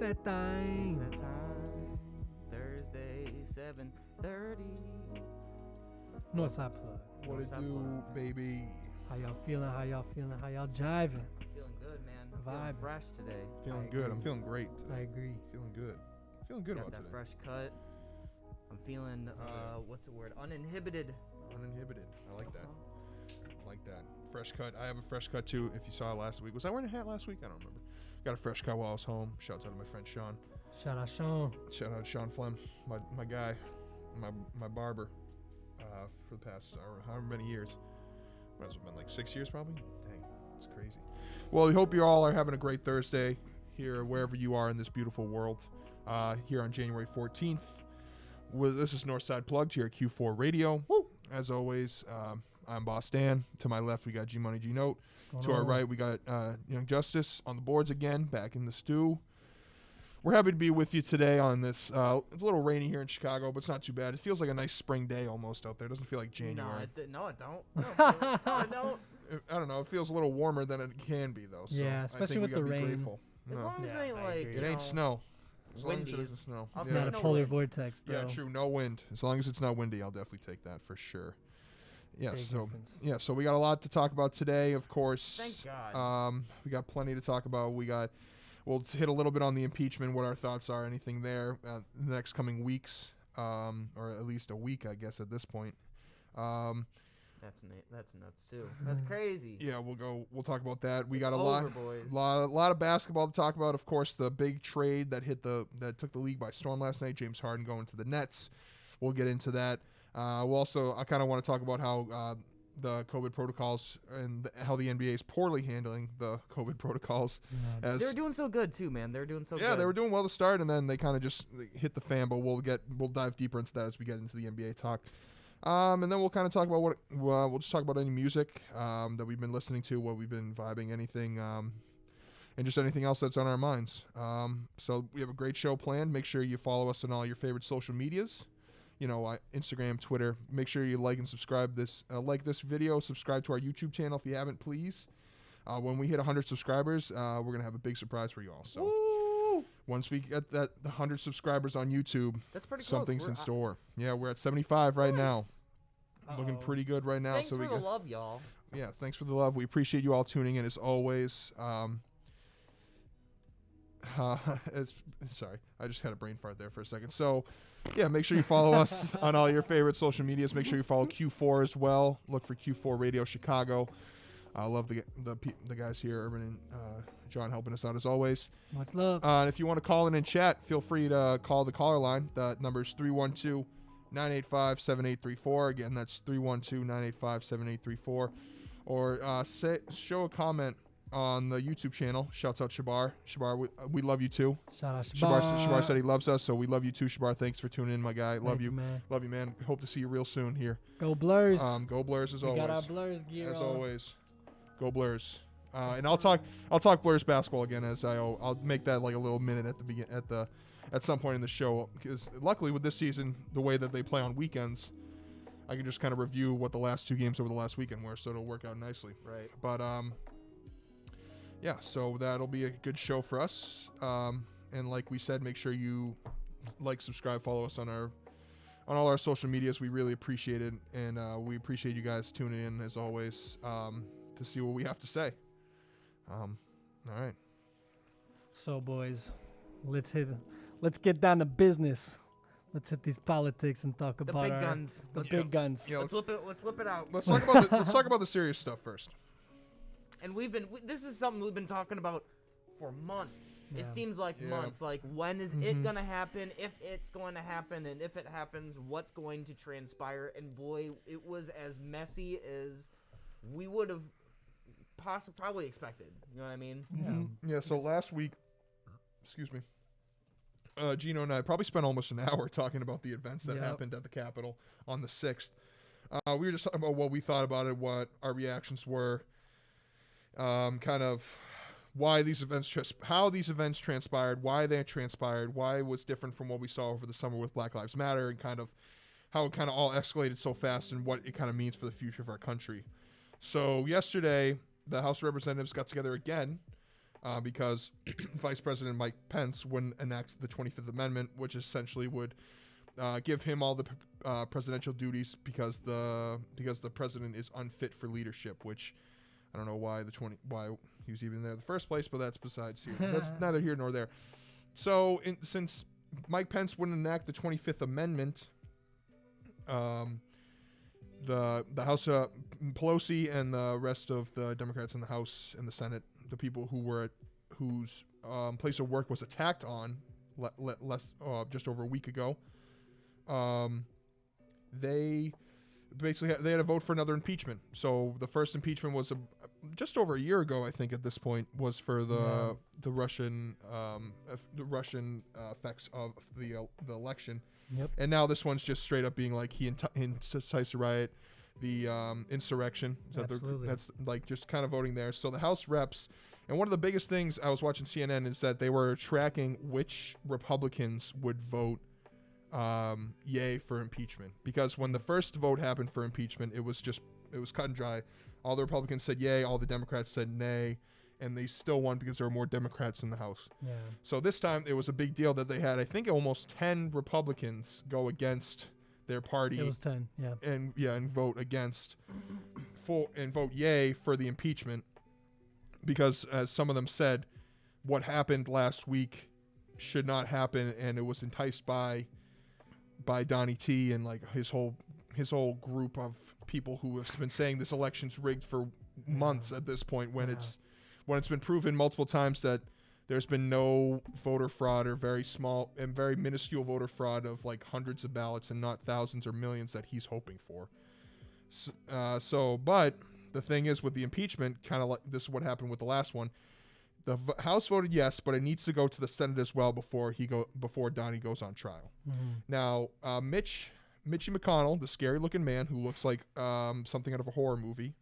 that thing. It's that time. Thursday, 7:30. Northside plug. What it do, baby? How y'all feeling? How y'all feeling? How y'all jiving? Feeling good, man. Vibe. Feeling fresh today. Feeling good. I'm feeling great today. I agree. Feeling good. Feeling good Got about that today. fresh cut. I'm feeling, what's the word? Uninhibited. Uninhibited. I like that. I like that. Fresh cut. I have a fresh cut too. If you saw last week, was I wearing a hat last week? I don't remember. Got a fresh cut while I was home. Shouts out to my friend Sean. Shout out Sean. Shout out to Sean Flem, my guy, my barber, for the past however many years. What has it been, like 6 years probably? Dang, it's crazy. Well, we hope you all are having a great Thursday here, wherever you are in this beautiful world. Here on January 14th. This is Northside Plugged here at Q4 Radio. Woo. As always, I'm Boss Dan. To my left, we got G Money G Note. To our right, we got Young Justice on the boards again, back in the stew. We're happy to be with you today on this. It's a little rainy here in Chicago, but it's not too bad. It feels like a nice spring day almost out there. It doesn't feel like January. No, it don't. No, it don't. I don't know. It feels a little warmer than it can be, though. So Yeah, especially I think with we gotta the be rain. Grateful. As No. long as Yeah, it ain't I like, agree. It ain't snow. As long as it windy. isn't snow. I'll It's Yeah. not a No polar wind. vortex, bro. Yeah, true. No wind. As long as it's not windy, I'll definitely take that for sure. Yeah, Big so difference. so we got a lot to talk about today, of course. Thank God. We got plenty to talk about. We'll hit a little bit on the impeachment, what our thoughts are, anything there in the next coming weeks, or at least a week, I guess, at this point. That's nuts too. That's crazy. Yeah, we'll talk about that. We It's got a over, boys. lot of basketball to talk about. Of course, the big trade that took the league by storm last night, James Harden going to the Nets. We'll get into that. I kind of want to talk about how the COVID protocols and how the NBA is poorly handling the COVID protocols. Yeah. They're doing so good too, man. They're doing so good. Yeah, they were doing well to start, and then they kind of just hit the fan. But we'll dive deeper into that as we get into the NBA talk. And then we'll kind of talk about we'll just talk about any music that we've been listening to, what we've been vibing, anything, and just anything else that's on our minds. So we have a great show planned. Make sure you follow us on all your favorite social medias. Instagram, Twitter. Make sure you like and subscribe like this video. Subscribe to our YouTube channel if you haven't, please. When we hit 100 subscribers, we're going to have a big surprise for you all. So once we get the 100 subscribers on YouTube, That's pretty close. something's in store. Yeah, we're at 75 right now. Nice. Looking pretty good right now. Thanks so for the love, y'all. Yeah, thanks for the love. We appreciate you all tuning in as always. Sorry, I just had a brain fart there for a second. So, yeah, make sure you follow us on all your favorite social medias. Make sure you follow Q4 as well. Look for Q4 Radio Chicago. I love the guys here, Urban and John, helping us out as always. Much love. And if you want to call in and chat, feel free to call the caller line. The number is 312-985-7834. Again, that's 312-985-7834. Or show a comment on the YouTube channel. Shouts out Shabar. Shabar, we love you too. Shout out Shabar. Shabar said he loves us, so we love you too, Shabar. Thanks for tuning in, my guy. Love you. Man. Love you, man. Hope to see you real soon here. Go Blurs. Go Blurs as we always. got our Blurs gear as on. always. Go Blurs. And I'll talk Blurs basketball again I'll make that like a little minute at some point in the show, because luckily with this season, the way that they play on weekends, I can just kind of review what the last two games over the last weekend were, so it'll work out nicely. Right. But yeah, so that'll be a good show for us. And like we said, make sure you like, subscribe, follow us on all our social medias. We really appreciate it, and we appreciate you guys tuning in as always to see what we have to say. All right. So, boys, let's get down to business. Let's hit these politics and talk about big guns. The big guns. Yeah, Let's whip it out. let's talk about the serious stuff first. And this is something we've been talking about for months. Yeah. It seems like months. Like, when is it going to happen? If it's going to happen, and if it happens, what's going to transpire? And boy, it was as messy as we would have probably expected. You know what I mean? Yeah. So last week, excuse me, Gino and I probably spent almost an hour talking about the events that happened at the Capitol on the 6th. We were just talking about what we thought about it, what our reactions were, kind of why these events, how these events transpired, why they transpired, why it was different from what we saw over the summer with Black Lives Matter, and kind of how it kind of all escalated so fast and what it kind of means for the future of our country. So yesterday, the House of Representatives got together again because Vice President Mike Pence wouldn't enact the 25th Amendment, which essentially would give him all the presidential duties because the president is unfit for leadership, which I don't know why he was even there in the first place, but that's besides here. That's neither here nor there. So since Mike Pence wouldn't enact the 25th Amendment, the House, Pelosi and the rest of the Democrats in the House and the Senate, the people whose place of work was attacked on just over a week ago, they basically they had to vote for another impeachment. So the first impeachment was just over a year ago, I think. At this point, was for the Russian effects of the election. Yep. And now this one's just straight up being like he incites a riot, the insurrection. Absolutely. That's like just kind of voting there. So the House reps, and one of the biggest things I was watching CNN is that they were tracking which Republicans would vote yay for impeachment, because when the first vote happened for impeachment, it was cut and dry. All the Republicans said yay, all the Democrats said nay, and they still won because there were more Democrats in the House. Yeah. So this time it was a big deal that they had, I think, almost 10 Republicans go against their party. It was 10, yeah. And vote vote yay for the impeachment, because as some of them said, what happened last week should not happen, and it was enticed by Donnie T and like his whole group of people who have been saying this election's rigged for months at this point, when it's been proven multiple times that there's been no voter fraud, or very small and very minuscule voter fraud of like hundreds of ballots and not thousands or millions that he's hoping for. But the thing is, with the impeachment, kind of like this is what happened with the last one. The House voted yes, but it needs to go to the Senate as well before Donnie goes on trial. Mm-hmm. Now, Mitch Mitchie McConnell, the scary-looking man who looks like something out of a horror movie,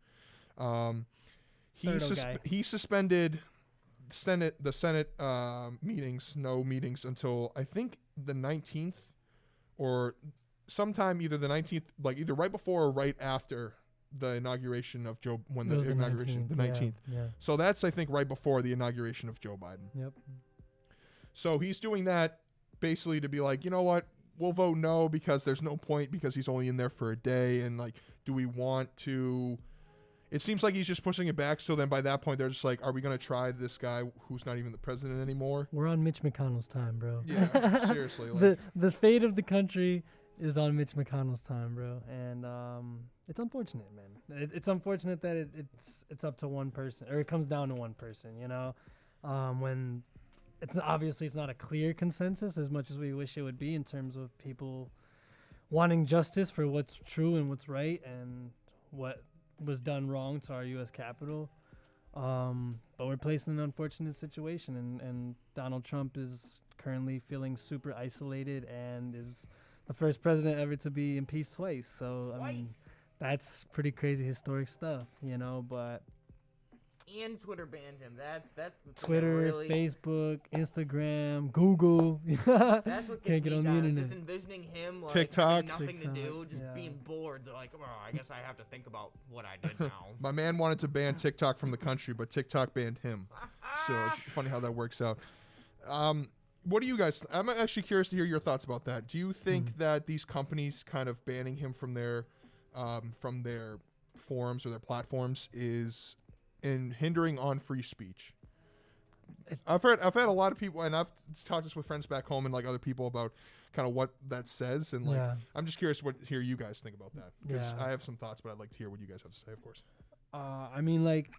he suspended the Senate meetings, no meetings until I think the 19th or sometime either the 19th, like either right before or right after the inauguration of Joe, when the inauguration, the 19th. Yeah. So that's, I think, right before the inauguration of Joe Biden. Yep. So he's doing that basically to be like, you know what, we'll vote no because there's no point because he's only in there for a day. And like, do we want to, it seems like he's just pushing it back. So then by that point, they're just like, are we going to try this guy who's not even the president anymore? We're on Mitch McConnell's time, bro. Yeah, seriously. Like, the fate of the country is on Mitch McConnell's time, bro. And it's unfortunate, man. It's unfortunate that it's up to one person, or it comes down to one person, you know, when it's obviously it's not a clear consensus as much as we wish it would be in terms of people wanting justice for what's true and what's right and what was done wrong to our U.S. Capitol. But we're placed in an unfortunate situation, and Donald Trump is currently feeling super isolated and is the first president ever to be impeached twice. So, I mean, that's pretty crazy historic stuff, you know, but... And Twitter banned him. That's the Twitter, really, Facebook, Instagram, Google. That's what Can't gets get me on the down. internet. Just envisioning him like TikTok. having nothing to do, just yeah. being bored. They're like, oh, I guess I have to think about what I did now. my man wanted to ban TikTok from the country, but TikTok banned him. So it's funny how that works out. What do you guys? I'm actually curious to hear your thoughts about that. Do you think that these companies kind of banning him from their forums or their platforms is in hindering on free speech? I've had a lot of people, and I've talked this with friends back home and like other people about kind of what that says, and like I'm just curious to hear you guys think about that, because I have some thoughts, but I'd like to hear what you guys have to say, of course. I mean, like,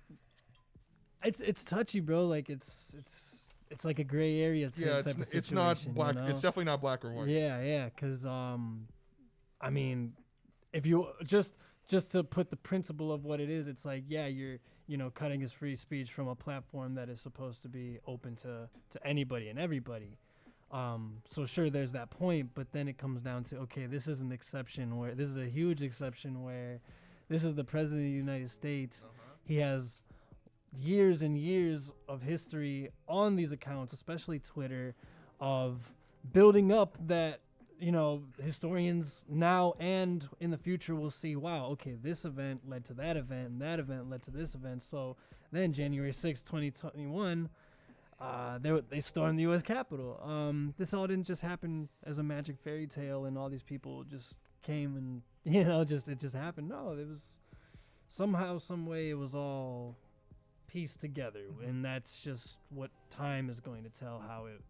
it's touchy, bro. Like it's like a gray area. It's not black. You know? It's definitely not black or white. Yeah. Because I mean, if you just to put the principle of what it is, it's like, yeah, you're cutting his free speech from a platform that is supposed to be open to anybody and everybody. So sure, there's that point, but then it comes down to, okay, this is an exception where this is a huge exception where this is the president of the United States. He has years and years of history on these accounts, especially Twitter, of building up that, historians now and in the future will see, wow, okay, this event led to that event, and that event led to this event. So then January 6, 2021, they stormed the U.S. Capitol. This all didn't just happen as a magic fairy tale and all these people just came and, it just happened. No, it was somehow, some way it was all pieced together. And that's just what time is going to tell how it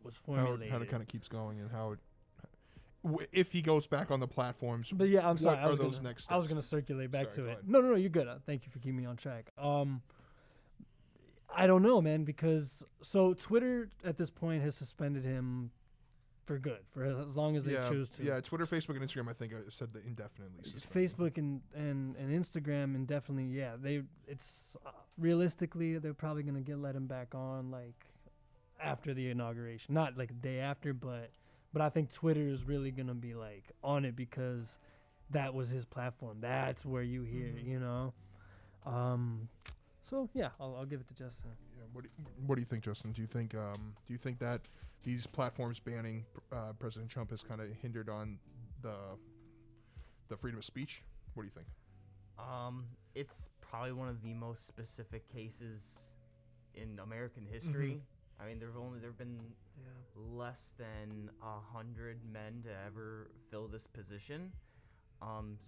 was formulated. How it kind of keeps going and how it, if he goes back on the platforms. But yeah, I'm sorry. What are those next steps? I was going to circulate back to it. Ahead. No, you're good. Thank you for keeping me on track. I don't know, man, because so Twitter at this point has suspended him for good, for as long as they choose to. Yeah, Twitter, Facebook, and Instagram, I think I said that indefinitely suspended. Facebook and Instagram indefinitely, it's realistically, they're probably going to let him back on like after the inauguration. Not like the day after, but I think Twitter is really going to be like on it because that was his platform. That's where you hear, So yeah, I'll give it to Justin. Yeah, what do you think, Justin? Do you think that these platforms banning President Trump has kind of hindered on the freedom of speech? What do you think? It's probably one of the most specific cases in American history. I mean, there've been less than 100 men to ever fill this position.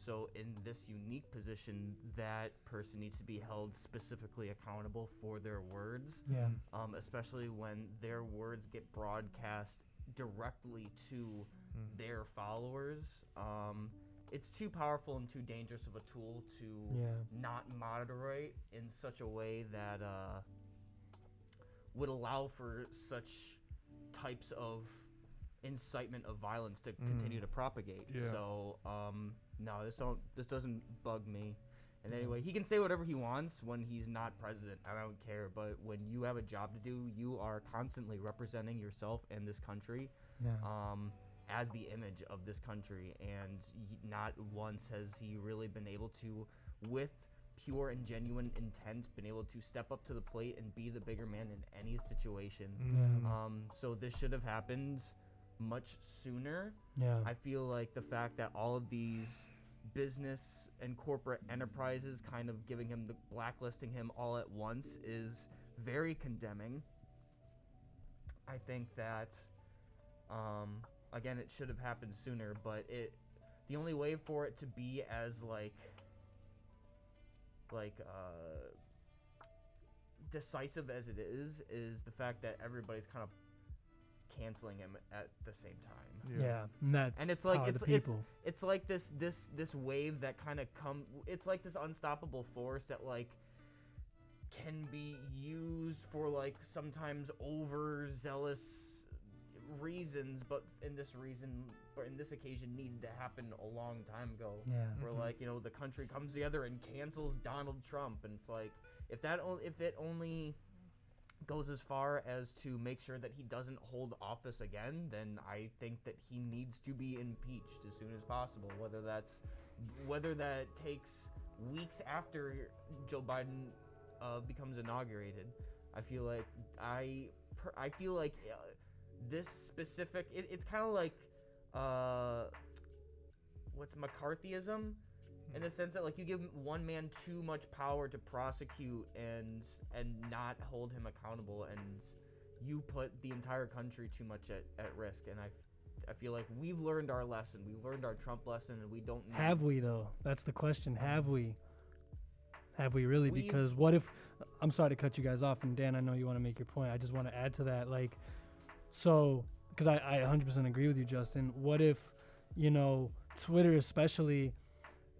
So in this unique position, that person needs to be held specifically accountable for their words. Yeah. Especially when their words get broadcast directly to their followers. It's too powerful and too dangerous of a tool to not moderate in such a way that would allow for such types of incitement of violence to continue to propagate. So no, this doesn't bug me. And anyway, he can say whatever he wants when he's not president. I don't care. But when you have a job to do, you are constantly representing yourself and this country. as the image of this country, and not once has he really been able to, with pure and genuine intent, been able to step up to the plate and be the bigger man in any situation. So this should have happened much sooner. I feel like the fact that all of these business and corporate enterprises kind of giving him blacklisting him all at once is very condemning. I think that again, it should have happened sooner, but the only way for it to be as decisive as it is the fact that everybody's kind of canceling him at the same time. And it's like the people. It's like this wave that kind of it's like this unstoppable force that like can be used for like sometimes overzealous reasons, but in this occasion needed to happen a long time ago. Where like, you know, the country comes together and cancels Donald Trump, and it's like if it only goes as far as to make sure that he doesn't hold office again, then I think that he needs to be impeached as soon as possible. Whether that takes weeks after Joe Biden becomes inaugurated. I feel like this specific it's kind of like what's McCarthyism, in the sense that like you give one man too much power to prosecute and not hold him accountable, and you put the entire country too much at risk. And I feel like we've learned our lesson. We've learned our Trump lesson, and we don't need... Have we though? That's the question. Have we really? Because what if, I'm sorry to cut you guys off, and Dan, I know you want to make your point. I just want to add to that, like, so, because I 100% agree with you, Justin. What if, you know, Twitter especially,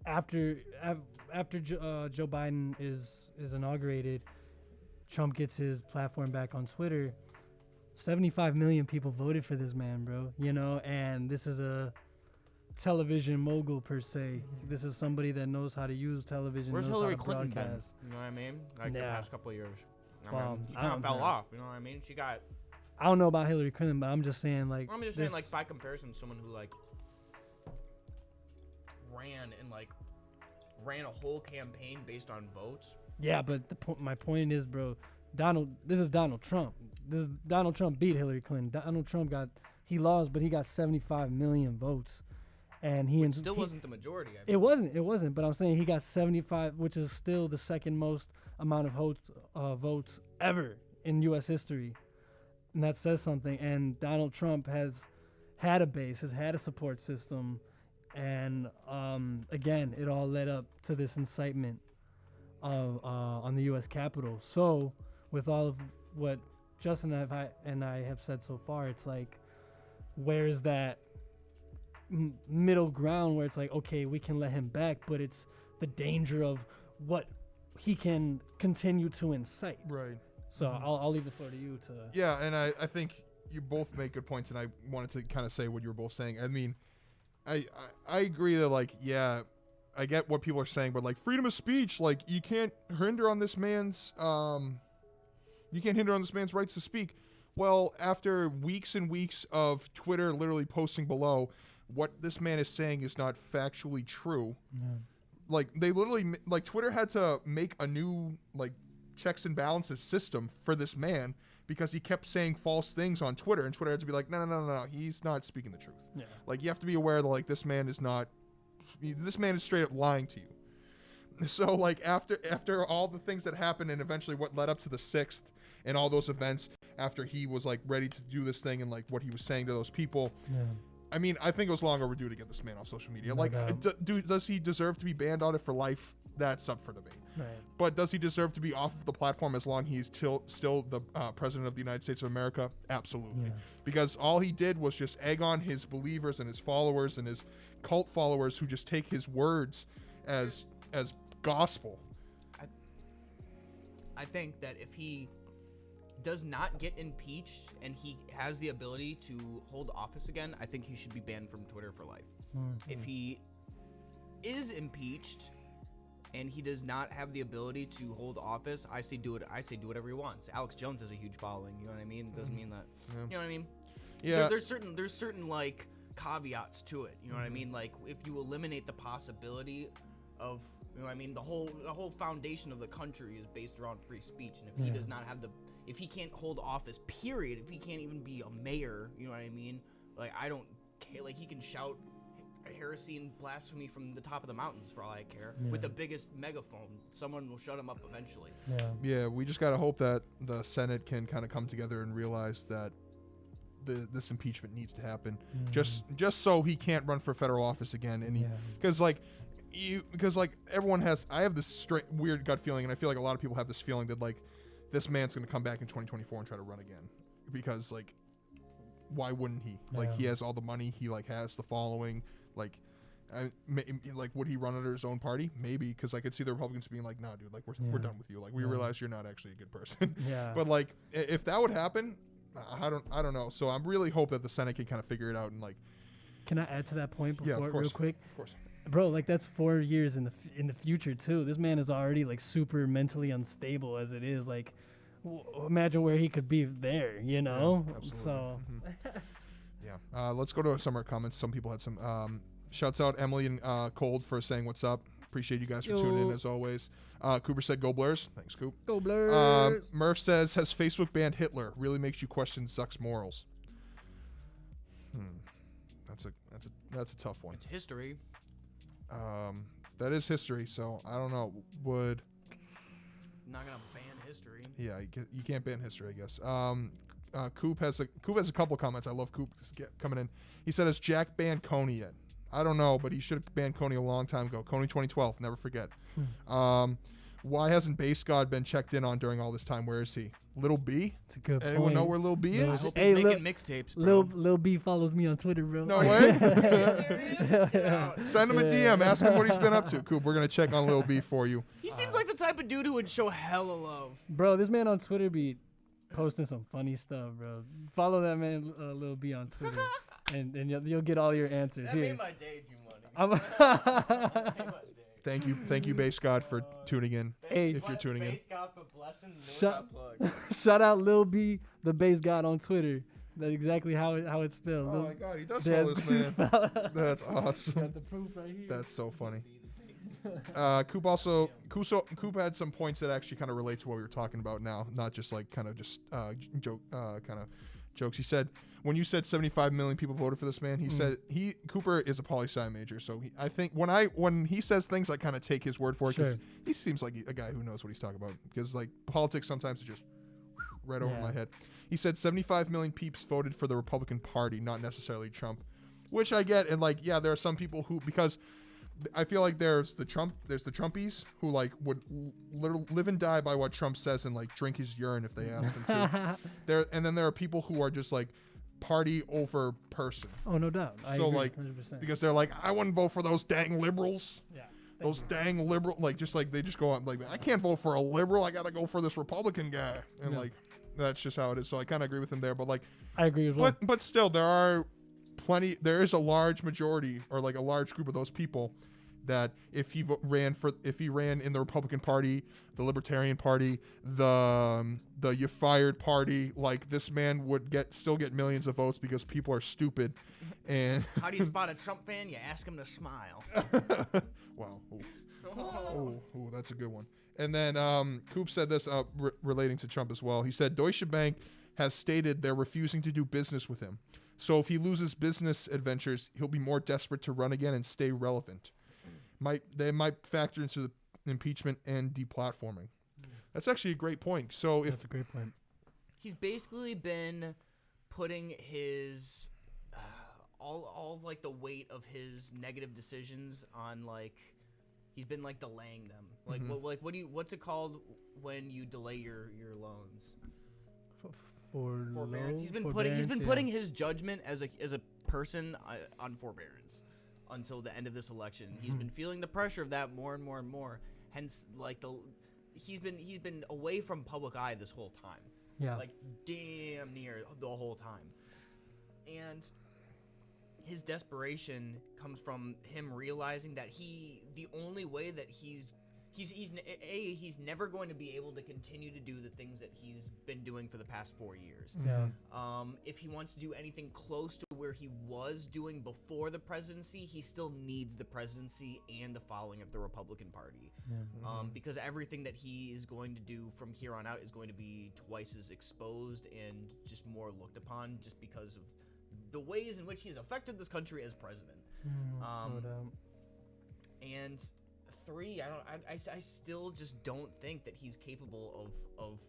after Joe Biden is inaugurated, Trump gets his platform back on Twitter, 75 million people voted for this man, bro, you know, and this is a television mogul per se. This is somebody that knows how to use television. Where's knows Hillary how to Clinton been? broadcast. You know what I mean? Like the past couple of years. She I kind of don't fell know. off. You know what I mean? I don't know about Hillary Clinton, but I'm just saying, like, saying, like, by comparison, someone who like ran a whole campaign based on votes. Yeah, but my point is, bro, this is Donald Trump. Donald Trump beat Hillary Clinton. Donald Trump he lost, but he got 75 million votes. And he still wasn't the majority. It wasn't. But I'm saying he got 75, which is still the second most amount of votes ever in U.S. history, and that says something. And Donald Trump has had a base, has had a support system, and again, it all led up to this incitement on the U.S. Capitol. So, with all of what Justin and I have said so far, it's like, where's that middle ground where it's like, okay, we can let him back, but it's the danger of what he can continue to incite. Right. So I'll leave the floor to you to... Yeah, and I think you both make good points, and I wanted to kind of say what you were both saying. I mean, I agree that, like, yeah, I get what people are saying, but, like, freedom of speech, like, you can't hinder on this man's rights to speak. Well, after weeks and weeks of Twitter literally posting below, what this man is saying is not factually true. Yeah. Like, they literally, like, Twitter had to make a new, like, checks and balances system for this man because he kept saying false things on Twitter, and Twitter had to be like, no, he's not speaking the truth. Yeah. Like, you have to be aware that, like, this man is straight up lying to you. So, like, after all the things that happened and eventually what led up to the 6th and all those events, after he was, like, ready to do this thing and, like, what he was saying to those people, Yeah. I mean, I think it was long overdue to get this man off social media. No Like, doubt. does he deserve to be banned on it for life? That's up for debate. Right. But does he deserve to be off of the platform as long as he's still the president of the United States of America? Absolutely. Yeah. Because all he did was just egg on his believers and his followers and his cult followers who just take his words as gospel. I think that if he does not get impeached and he has the ability to hold office again, I think he should be banned from Twitter for life. Mm-hmm. If he is and he does not have the ability to hold office, I say do whatever he wants. Alex Jones has a huge following. You know what I mean? It doesn't mean that. Yeah. You know what I mean? Yeah. There's certain like caveats to it. You know what I mean? Like if you eliminate the possibility of, you know what I mean, the whole foundation of the country is based around free speech, and if he does not have if he can't hold office, period, if he can't even be a mayor, you know what I mean? Like I don't care. Like he can shout heresy and blasphemy from the top of the mountains for all I care with the biggest megaphone. Someone will shut him up eventually. Yeah, we just gotta hope that the Senate can kind of come together and realize that this impeachment needs to happen, just so he can't run for federal office again. And because everyone has, I have this weird gut feeling, and I feel like a lot of people have this feeling that like this man's gonna come back in 2024 and try to run again, because like why wouldn't he? Like he has all the money, he like has the following. Like, like would he run under his own party? Maybe, because I could see the Republicans being like, "Nah, dude, like we're done with you. Like we realize you're not actually a good person." But like, if that would happen, I don't know. So I really hope that the Senate can kind of figure it out and like. Can I add to that point before of course, real quick? Of course. Bro, like that's 4 years in the future too. This man is already like super mentally unstable as it is. Like, imagine where he could be there. You know. Yeah, absolutely. So. Yeah. Let's go to some of our comments. Some people had some. Shouts out Emily and Cold for saying what's up. Appreciate you guys for tuning in as always. Cooper said, "Go Blurs." Thanks, Coop. Go Blurs. Murph says, "Has Facebook banned Hitler? Really makes you question Zuck's morals." That's a tough one. It's history. That is history. So I don't know. Would. I'm not gonna ban history. Yeah, you can't ban history, I guess. Coop has a couple of comments. I love Coop coming in. He said, "Has Jack banned Coney yet?" I don't know, but he should have banned Coney a long time ago. Coney 2012, never forget. Why hasn't Base God been checked in on during all this time? Where is he? Little B? It's a good Anyone point. know where Lil B is? I hope he's making mixtapes, bro. Lil B follows me on Twitter, bro. No way? Send him a DM. Ask him what he's been up to. Coop, we're going to check on Lil B for you. He seems like the type of dude who would show hella love. Bro, this man on Twitter be posting some funny stuff, bro. Follow that man, Lil B on Twitter, and you'll get all your answers. That Here. made my day, G-Money. Thank you, Base God, for tuning in. Hey, if you're tuning in. Base God for blessing. Shout out Lil B, the Base God on Twitter. That's exactly how it's spelled. Oh my God, he does follow this man. That's awesome. Got the proof right here. That's so funny. Coop had some points that actually kind of relate to what we were talking about now, not just like kind of just jokes. He said, when you said 75 million people voted for this man, he said Cooper is a poli-sci major, so I think when he says things, I kind of take his word for it, because he seems like a guy who knows what he's talking about, because like politics sometimes is just right over my head. He said 75 million peeps voted for the Republican Party, not necessarily Trump, which I get, and like there are some people who, because I feel like there's the Trumpies who like would literally live and die by what Trump says and like drink his urine if they ask him to. And then there are people who are just like party over person. Oh, no doubt. So agree, like 100%. because they're like, I wouldn't vote for those dang liberals. Yeah. Those dang liberal, like just like they just go out like, I can't vote for a liberal. I gotta go for this Republican guy, and like that's just how it is. So I kind of agree with him there, but like I agree as well. But still, there is a large majority or like a large group of those people that if he ran in the Republican Party, the Libertarian Party, the You Fired Party, like this man would still get millions of votes because people are stupid. And how do you spot a Trump fan? You ask him to smile. Wow. Ooh, that's a good one. And then Coop said this relating to Trump as well. He said Deutsche Bank has stated they're refusing to do business with him. So if he loses business adventures, he'll be more desperate to run again and stay relevant. They might factor into the impeachment and deplatforming. That's actually a great point. So that's a great point. He's basically been putting his all like the weight of his negative decisions on like he's been like delaying them. Like what's it called when you delay your loans? Forbearance. He's been putting his judgment as a person on forbearance until the end of this election. He's been feeling the pressure of that more and more and more. Hence, like he's been away from public eye this whole time. Yeah. Like damn near the whole time. And his desperation comes from him realizing that the only way that he's he's never going to be able to continue to do the things that he's been doing for the past 4 years. Yeah. If he wants to do anything close to where he was doing before the presidency, he still needs the presidency and the following of the Republican Party. Yeah. Because everything that he is going to do from here on out is going to be twice as exposed and just more looked upon, just because of the ways in which he has affected this country as president. No doubt. And 3, I still just don't think that he's capable of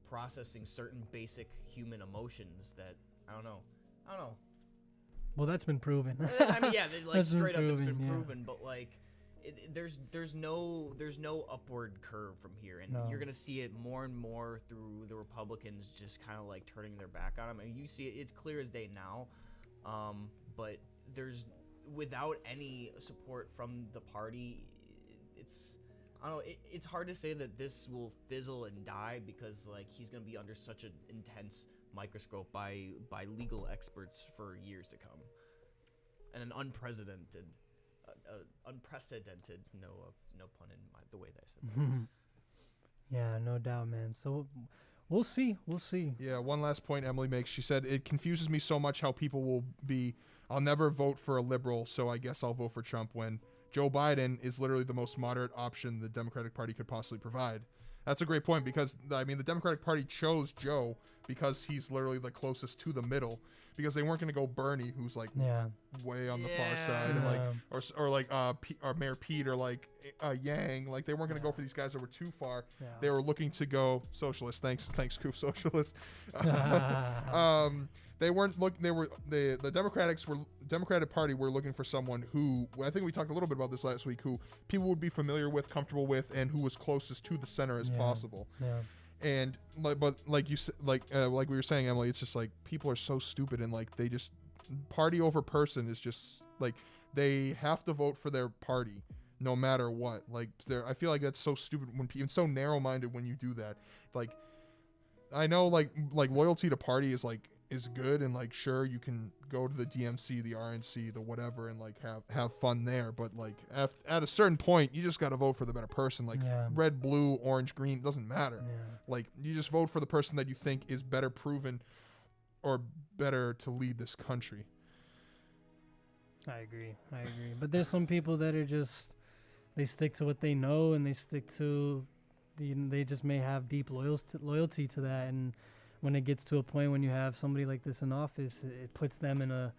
processing certain basic human emotions that I don't know. Well, that's been proven. I mean, yeah, like That's straight up, it's proven, been yeah. proven. But like, there's no upward curve from here, and No. you're gonna see it more and more through the Republicans just kind of like turning their back on him. And you see it's clear as day now. But there's without any support from the party, I don't know. It's hard to say that this will fizzle and die because like he's gonna be under such an intense microscope by legal experts for years to come, and an unprecedented, no pun in the way that I said that. Yeah, no doubt, man. So we'll see. Yeah, one last point Emily makes. She said, it confuses me so much how people will be, I'll never vote for a liberal, so I guess I'll vote for Trump, when Joe Biden is literally the most moderate option the Democratic Party could possibly provide. That's a great point because, I mean, the Democratic Party chose Joe because he's literally the closest to the middle, because they weren't going to go Bernie, who's like way on the far side, and like or Mayor Pete, or like Yang. Like they weren't going to go for these guys that were too far. Yeah. They were looking to go socialist. Thanks, Coop, socialist. They weren't the Democratic Party were looking for someone who, I think we talked a little bit about this last week, who people would be familiar with, comfortable with, and who was closest to the center as possible. Yeah. And but like you like we were saying, Emily, it's just like people are so stupid, and like they just, party over person is just like, they have to vote for their party no matter what. Like I feel like that's so stupid when people, so narrow-minded when you do that. Like I know like loyalty to party is good, and like sure you can go to the DMC, the RNC, the whatever, and like have fun there, but like at a certain point you just got to vote for the better person. Like red, blue, orange, green, doesn't matter. Like you just vote for the person that you think is better proven or better to lead this country. I agree. But there's some people that are just, they stick to what they know, and they stick to they just may have deep loyalty to that, and when it gets to a point when you have somebody like this in office, it puts them in a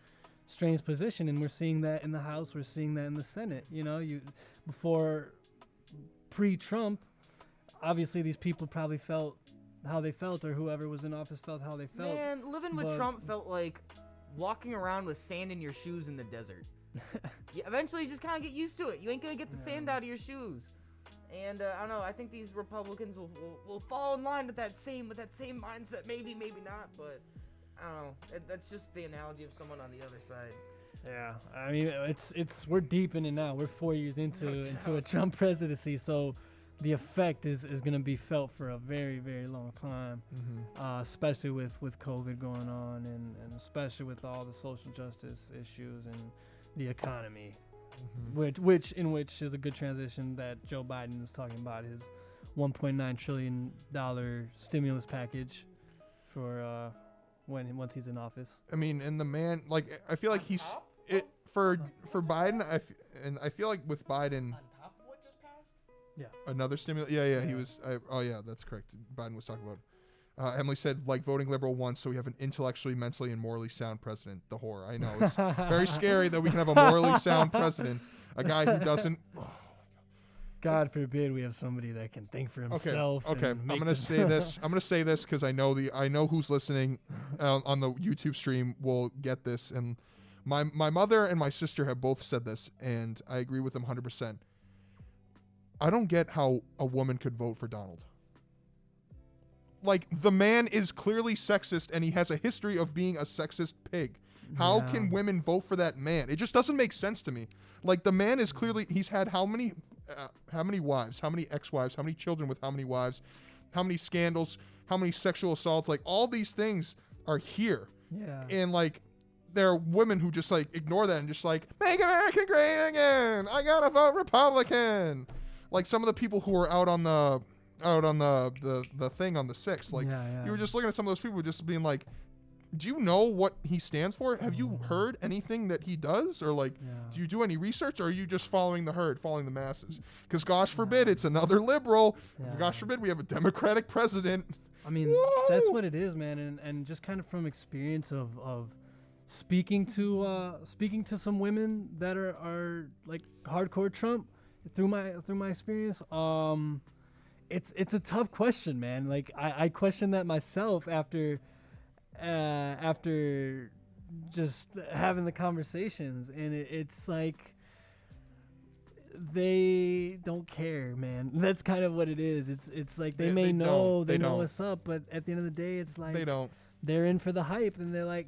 strange position. And we're seeing that in the House. We're seeing that in the Senate. You know, pre-Trump, obviously these people probably felt how they felt, or whoever was in office felt how they felt. Man, living with Trump felt like walking around with sand in your shoes in the desert. Eventually you just kind of get used to it. You ain't going to get the sand out of your shoes. And I don't know. I think these Republicans will fall in line with that same mindset. Maybe not. But I don't know. That's just the analogy of someone on the other side. Yeah, I mean it's we're deep in it now. We're 4 years into a Trump presidency, so the effect is going to be felt for a very, very long time. Especially with COVID going on, and especially with all the social justice issues and the economy. Which is a good transition that Joe Biden is talking about, his $1.9 trillion stimulus package for once he's in office. I mean, and the man, like, I feel like he's it for Biden. I feel like with Biden, On top of what just passed? another stimulus. Yeah. He was. That's correct. Biden was talking about. Emily said, like voting liberal once, so we have an intellectually, mentally, and morally sound president. The horror. I know it's very scary that we can have a morally sound president, a guy who doesn't. God forbid we have somebody that can think for himself. Okay. I'm gonna say this. I'm gonna say this because I know who's listening on the YouTube stream will get this, and my mother and my sister have both said this, and I agree with them 100%. I don't get how a woman could vote for Donald. Like, the man is clearly sexist, and he has a history of being a sexist pig. How can women vote for that man? It just doesn't make sense to me. Like, the man is clearly, he's had how many wives, how many ex-wives, how many children with how many wives, how many scandals, how many sexual assaults, like, all these things are here. Yeah. And, like, there are women who just, like, ignore that and just, like, make America great again. I gotta vote Republican. like some of the people who were out on the thing on the 6th, like you were just looking at some of those people just being like, do you know what he stands for? Have you heard anything that he does? Or like, do you do any research, or are you just following the herd, following the masses? Because gosh forbid it's another liberal. Gosh forbid we have a Democratic president. I mean, that's what it is, man. And just kind of from experience of speaking to some women that are like hardcore Trump through my experience, it's a tough question, man. Like I question that myself after just having the conversations, and it's like they don't care, man. That's kind of what it is. It's like they know what's up, but at the end of the day, it's like they're in for the hype, and they're like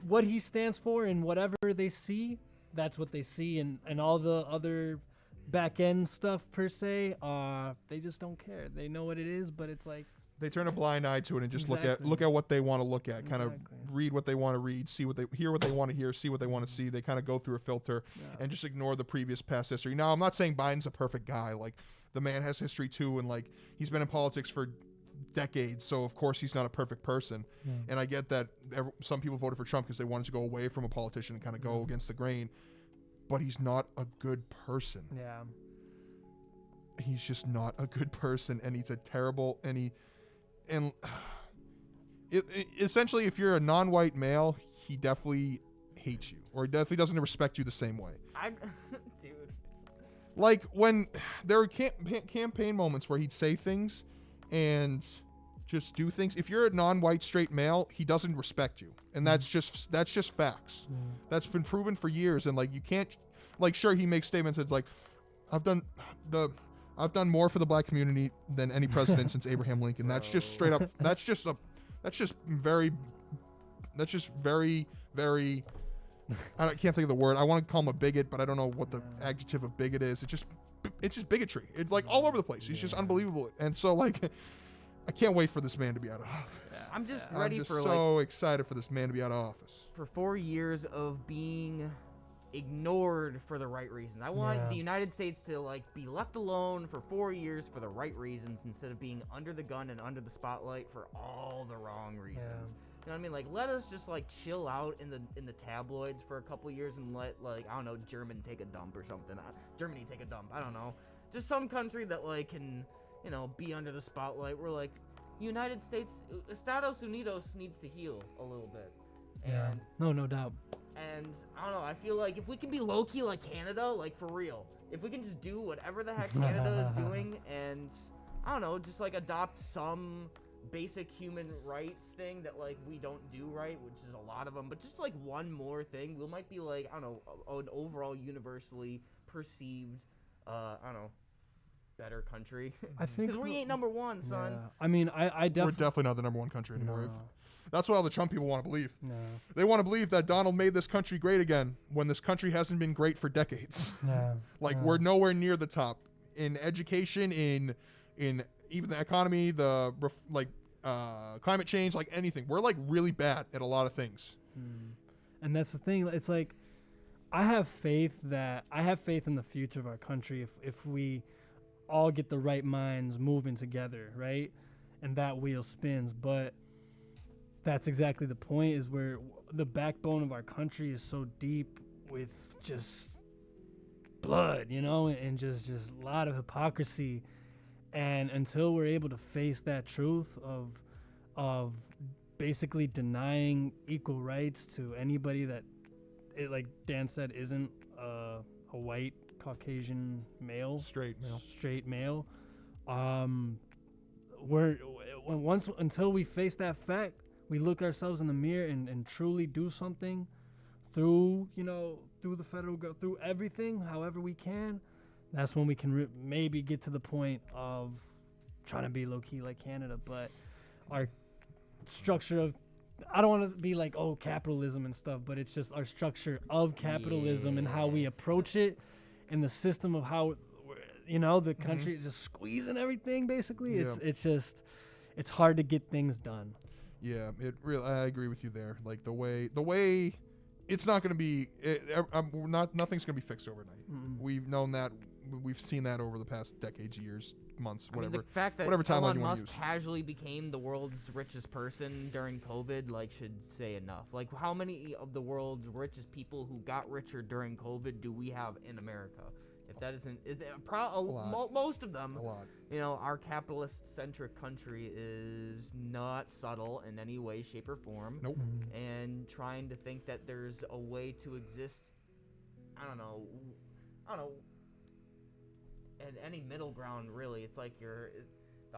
what he stands for and whatever they see, that's what they see, and all the other back end stuff per se, they just don't care. They know what it is, but it's like they turn a blind eye to it and just look at what they want to look at, kind of read what they want to read, hear what they want to hear, see what they want to see. They kind of go through a filter and just ignore the previous past history. Now, I'm not saying Biden's a perfect guy. Like, the man has history too, and like he's been in politics for decades, so of course he's not a perfect person. And I get that some people voted for Trump because they wanted to go away from a politician and kind of go against the grain, but he's not a good person. He's just not a good person, and he's a terrible, essentially, if you're a non-white male, he definitely hates you, or he definitely doesn't respect you the same way. Dude. Like, when there were campaign moments where he'd say things and just do things. If you're a non-white straight male, he doesn't respect you, and that's just facts. That's been proven for years, and like you can't, like, sure, he makes statements that's like, I've done more for the black community than any president since Abraham Lincoln. That's just straight up. That's just very, very. I can't think of the word. I want to call him a bigot, but I don't know what the adjective of bigot is. It's just bigotry. It's like all over the place. It's just unbelievable. And so, like, I can't wait for this man to be out of office. I'm just ready for so excited for this man to be out of office. For 4 years of being ignored for the right reasons. I want the United States to like be left alone for 4 years for the right reasons, instead of being under the gun and under the spotlight for all the wrong reasons. You know what I mean? Like, let us just like chill out in the tabloids for a couple years and let, like, I don't know, Germany take a dump or something. I don't know. Just some country that like can, you know, be under the spotlight. We're like, United States, Estados Unidos needs to heal a little bit. And no doubt. And I don't know, I feel like if we can be low-key like Canada, like for real, if we can just do whatever the heck Canada is doing, and I don't know, just like adopt some basic human rights thing that like we don't do right, which is a lot of them, but just like one more thing, we might be like, I don't know, an overall universally perceived, I don't know, better country. I think because we ain't number one, son. I mean, I we're definitely not the number one country anymore. No. That's what all the Trump people want to believe. No. They want to believe that Donald made this country great again, when this country hasn't been great for decades. We're nowhere near the top in education, in even the economy, climate change, like anything. We're like really bad at a lot of things. And that's the thing. It's like, I have faith in the future of our country if we all get the right minds moving together, right? And that wheel spins. But that's exactly the point, is where the backbone of our country is so deep with just blood, you know, and just a lot of hypocrisy. And until we're able to face that truth of basically denying equal rights to anybody that, like Dan said, isn't a white Caucasian male, straight male, until we face that fact, we look ourselves in the mirror and truly do something through the federal, through everything, however we can. That's when we can maybe get to the point of trying to be low-key like Canada. But our structure of, I don't want to be like, capitalism and stuff, but it's just our structure of capitalism and how we approach it, and the system of how, the country is just squeezing everything, basically. Yeah. It's hard to get things done. Yeah, I agree with you there. Like the way it's not going to be. Nothing's going to be fixed overnight. We've known that. We've seen that over the past decades, years, months, whatever. I mean, the fact that whatever timeline Elon you want to Musk use. casually became the world's richest person during COVID, like, should say enough. Like, how many of the world's richest people who got richer during COVID do we have in America? If that isn't, most of them. A lot. You know, our capitalist-centric country is not subtle in any way, shape, or form. Nope. And trying to think that there's a way to exist, I don't know, at any middle ground, really. It's like the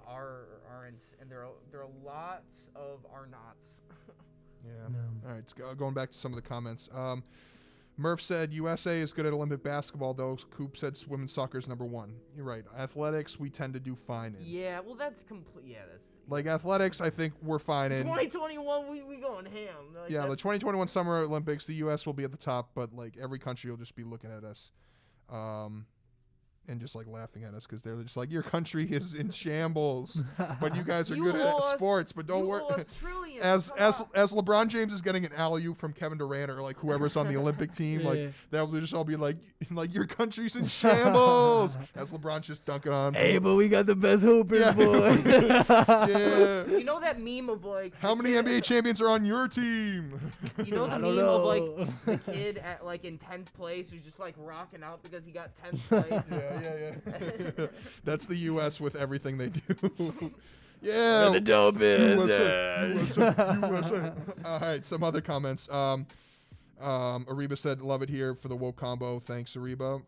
aren't, and there are lots of are nots. Yeah. All right, going back to some of the comments. Murph said USA is good at Olympic basketball, though. Coop said women's soccer is number 1. You're right. Athletics, we tend to do fine in. Yeah, well, that's complete. Yeah, that's. Like athletics, I think we're fine in. 2021, we going ham. Like, yeah, the 2021 Summer Olympics, the U.S. will be at the top, but like every country will just be looking at us. And just like laughing at us because they're just like, your country is in shambles, but you guys are good at sports. But don't worry. As LeBron James is getting an alley-oop from Kevin Durant or like whoever's on the Olympic team, like they'll just all be like your country's in shambles. As LeBron's just dunking on. Hey, but we got the best hoopers, boy. Yeah. You know that meme of like how many NBA champions are on your team? You know the meme of like the kid at like in 10th place who's just like rocking out because he got 10th place. Yeah. That's the U.S. with everything they do. Yeah. The dope is. USA. All right, some other comments. Ariba said, love it here for the woke combo. Thanks, Ariba.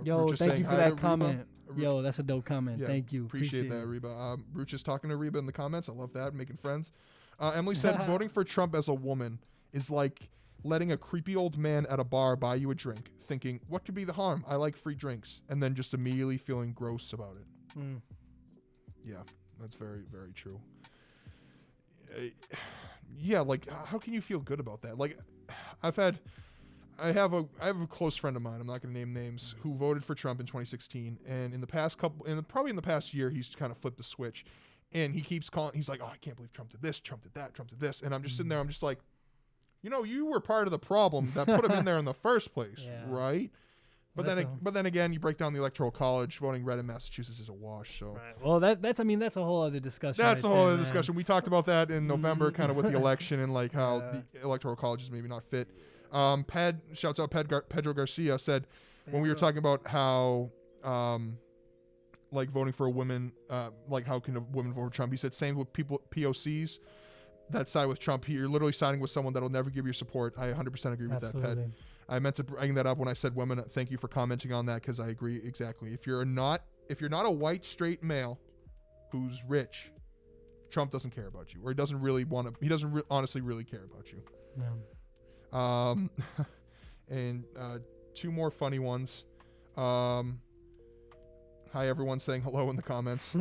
Yo, thank you for that comment. Yo, that's a dope comment. Yeah, thank you. Appreciate that, Ariba. Bruce is talking to Ariba in the comments. I love that, making friends. Emily said, voting for Trump as a woman is like letting a creepy old man at a bar buy you a drink, thinking, what could be the harm? I like free drinks. And then just immediately feeling gross about it. Yeah, that's very, very true. Yeah, like, how can you feel good about that? Like, I have a close friend of mine, I'm not going to name names, who voted for Trump in 2016. And in the past probably in the past year, he's kind of flipped the switch. And he keeps calling, he's like, oh, I can't believe Trump did this, Trump did that, Trump did this. And I'm just sitting there, I'm just like, you know, you were part of the problem that put him in there in the first place, right? But then again, you break down the Electoral College. Voting red in Massachusetts is a wash. So, right. Well, that's a whole other discussion. That's a whole other discussion. We talked about that in November, kind of with the election and like how the Electoral College is maybe not fit. Shouts out Pedro Garcia said when we were talking about how like voting for a woman, like how can a woman vote for Trump? He said same with people POCs that side with Trump. You're literally siding with someone that'll never give you support. I 100% agree with that, Ped. I meant to bring that up when I said women. Thank you for commenting on that because I agree exactly. If you're not a white straight male who's rich, Trump doesn't care about you, or he doesn't really want to. He doesn't honestly really care about you. No. And two more funny ones. Hi everyone saying hello in the comments.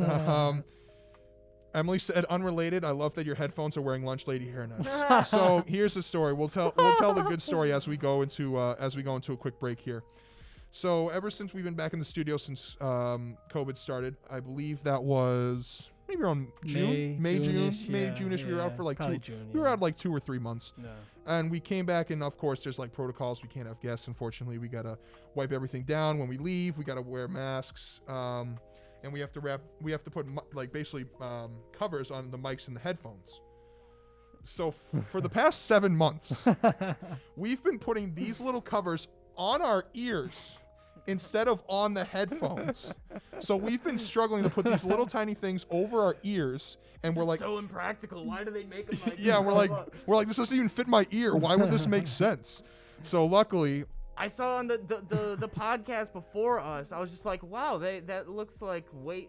Emily said, unrelated, I love that your headphones are wearing lunch lady hairnets. So here's the story. We'll tell the good story as we go into a quick break here. So ever since we've been back in the studio since COVID started, I believe that was maybe around June, June-ish. We were out for like we were out like 2 or 3 months. Yeah. And we came back, and of course there's like protocols. We can't have guests, unfortunately. We gotta wipe everything down when we leave. We gotta wear masks. And we have to put like basically covers on the mics and the headphones. So for the past 7 months, we've been putting these little covers on our ears instead of on the headphones. So we've been struggling to put these little tiny things over our ears, and we're like, so impractical. Why do they make them like this? Yeah, we're like this doesn't even fit my ear. Why would this make sense? So luckily, I saw on the podcast before us, I was just like, wow, that looks like, we're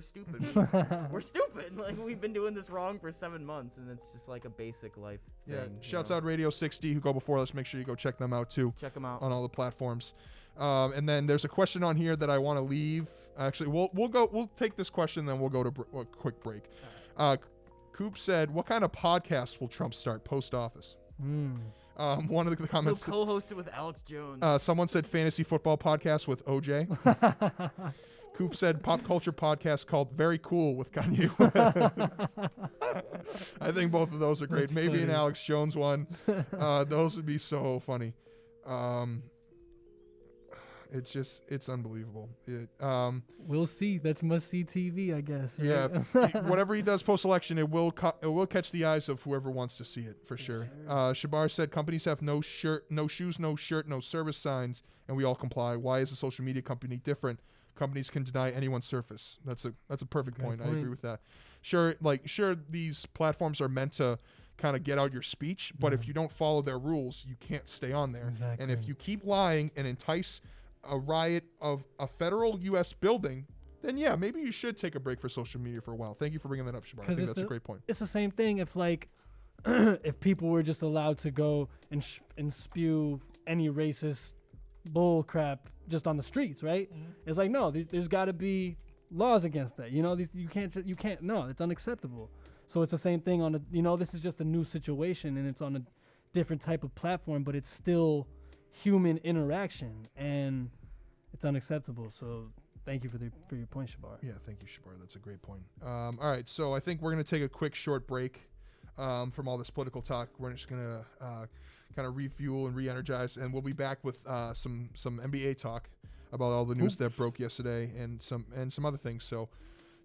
stupid. We're stupid. Like, we've been doing this wrong for 7 months, and it's just like a basic life thing. Shouts out Radio 60 who go before us. Make sure you go check them out, too. Check them out. On all the platforms. And then there's a question on here that I want to leave. Actually, we'll take this question, then we'll go to a quick break. Coop said, what kind of podcast will Trump start post-office? One of the comments. We'll co-host it with Alex Jones. Someone said fantasy football podcast with OJ. Coop said pop culture podcast called Very Cool with Kanye West. I think both of those are great. That's Maybe an funny. Alex Jones one. Those would be so funny. It's unbelievable. We'll see. That's must-see TV, I guess. Right? Yeah, whatever he does post-election, it will catch the eyes of whoever wants to see it, for sure. Shabar said companies have no shirt, no shoes, no shirt, no service signs, and we all comply. Why is a social media company different? Companies can deny anyone's service. That's a perfect point. I agree with that. Sure, these platforms are meant to kind of get out your speech, but if you don't follow their rules, you can't stay on there. Exactly. And if you keep lying and entice a riot of a federal U.S. building, then yeah, maybe you should take a break for social media for a while. Thank you for bringing that up, Shabar. I think that's a great point. It's the same thing if like if people were just allowed to go and spew any racist bull crap just on the streets, right? It's like, no, there's got to be laws against that. You know, you can't. No, it's unacceptable. So it's the same thing on this is just a new situation and it's on a different type of platform, but it's still human interaction and it's unacceptable. So thank you for your point, Shabar. Yeah, thank you, Shabar. That's a great point. All right, so I think we're going to take a quick short break from all this political talk. We're just going to kind of refuel and re-energize, and we'll be back with some NBA talk about all the news that broke yesterday and some other things. So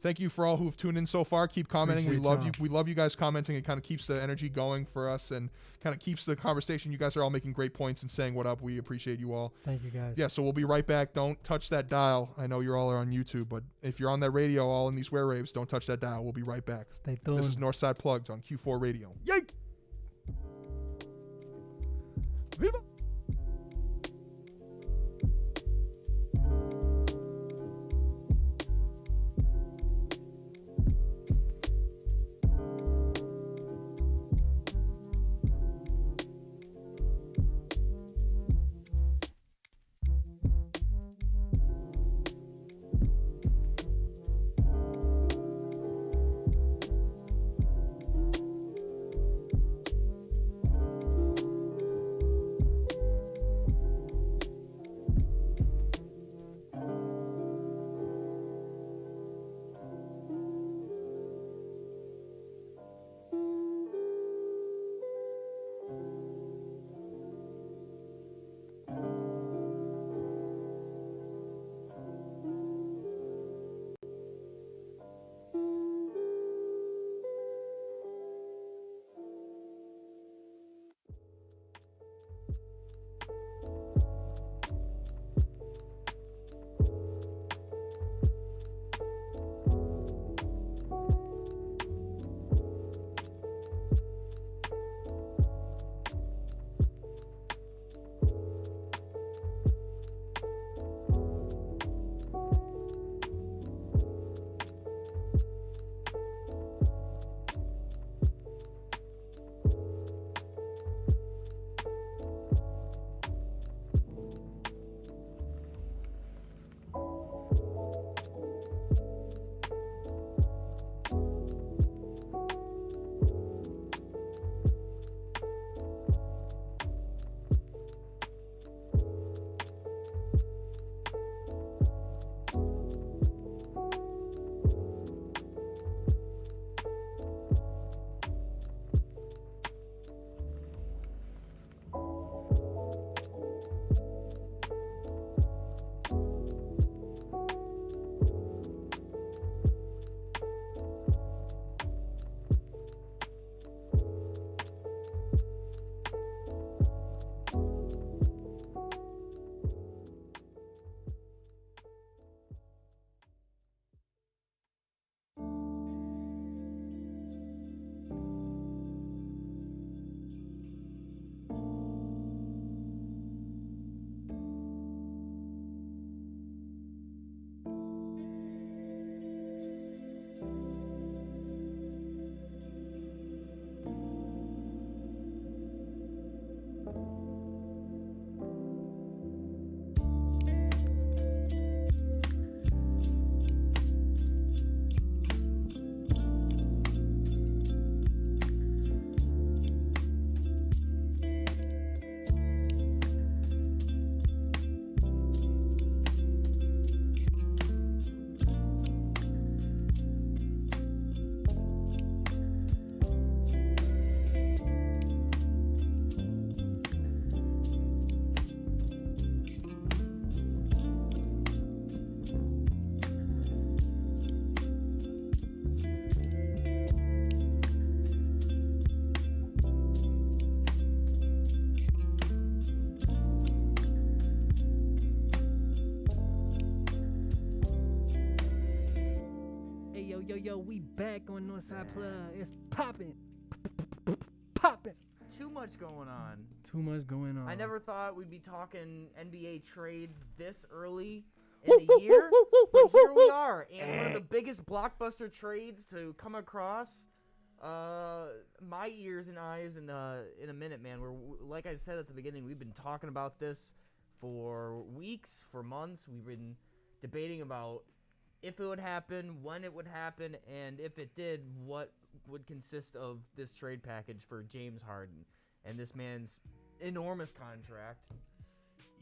thank you for all who have tuned in so far. Keep commenting. Appreciate We love y'all. you. We love you guys commenting. It kind of keeps the energy going for us and kind of keeps the conversation. You guys are all making great points and saying what up. We appreciate you all. Thank you, guys. Yeah, so we'll be right back. Don't touch that dial. I know you're all on YouTube, but if you're on that radio all in these wear raves, don't touch that dial. We'll be right back. Stay tuned. This is Northside Plugged on Q4 Radio. Yike! Viva! Yo, we back on Northside Plug. It's popping. Popping. Too much going on. Too much going on. I never thought we'd be talking NBA trades this early in the year, but here we are. And one of the biggest blockbuster trades to come across my ears and eyes in a minute, man. Like I said at the beginning, we've been talking about this for weeks, for months. We've been debating about if it would happen, when it would happen, and if it did, what would consist of this trade package for James Harden and this man's enormous contract.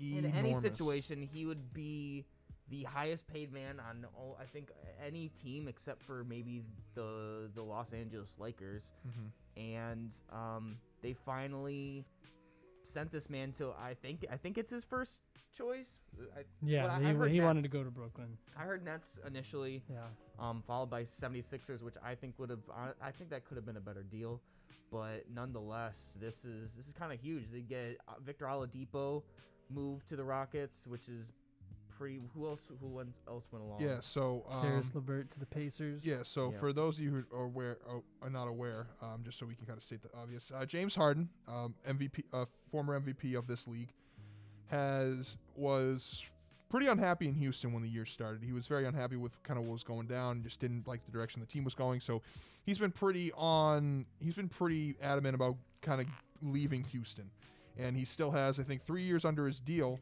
In any situation, he would be the highest paid man on I think any team except for maybe the Los Angeles Lakers. And they finally sent this man to I think it's his first choice. He wanted to go to Brooklyn. I heard Nets initially. Yeah. Followed by 76ers, which I think that could have been a better deal, but nonetheless, this is kind of huge. They get Victor Oladipo moved to the Rockets, which is pretty. Who else went along? Yeah, so Karis LeVert to the Pacers. Yeah, so for those of you who are not aware, just so we can kind of state the obvious, James Harden, MVP, former MVP of this league, was pretty unhappy in Houston when the year started. He was very unhappy with kind of what was going down, just didn't like the direction the team was going. So he's been pretty adamant about kind of leaving Houston. And he still has, I think, 3 years under his deal.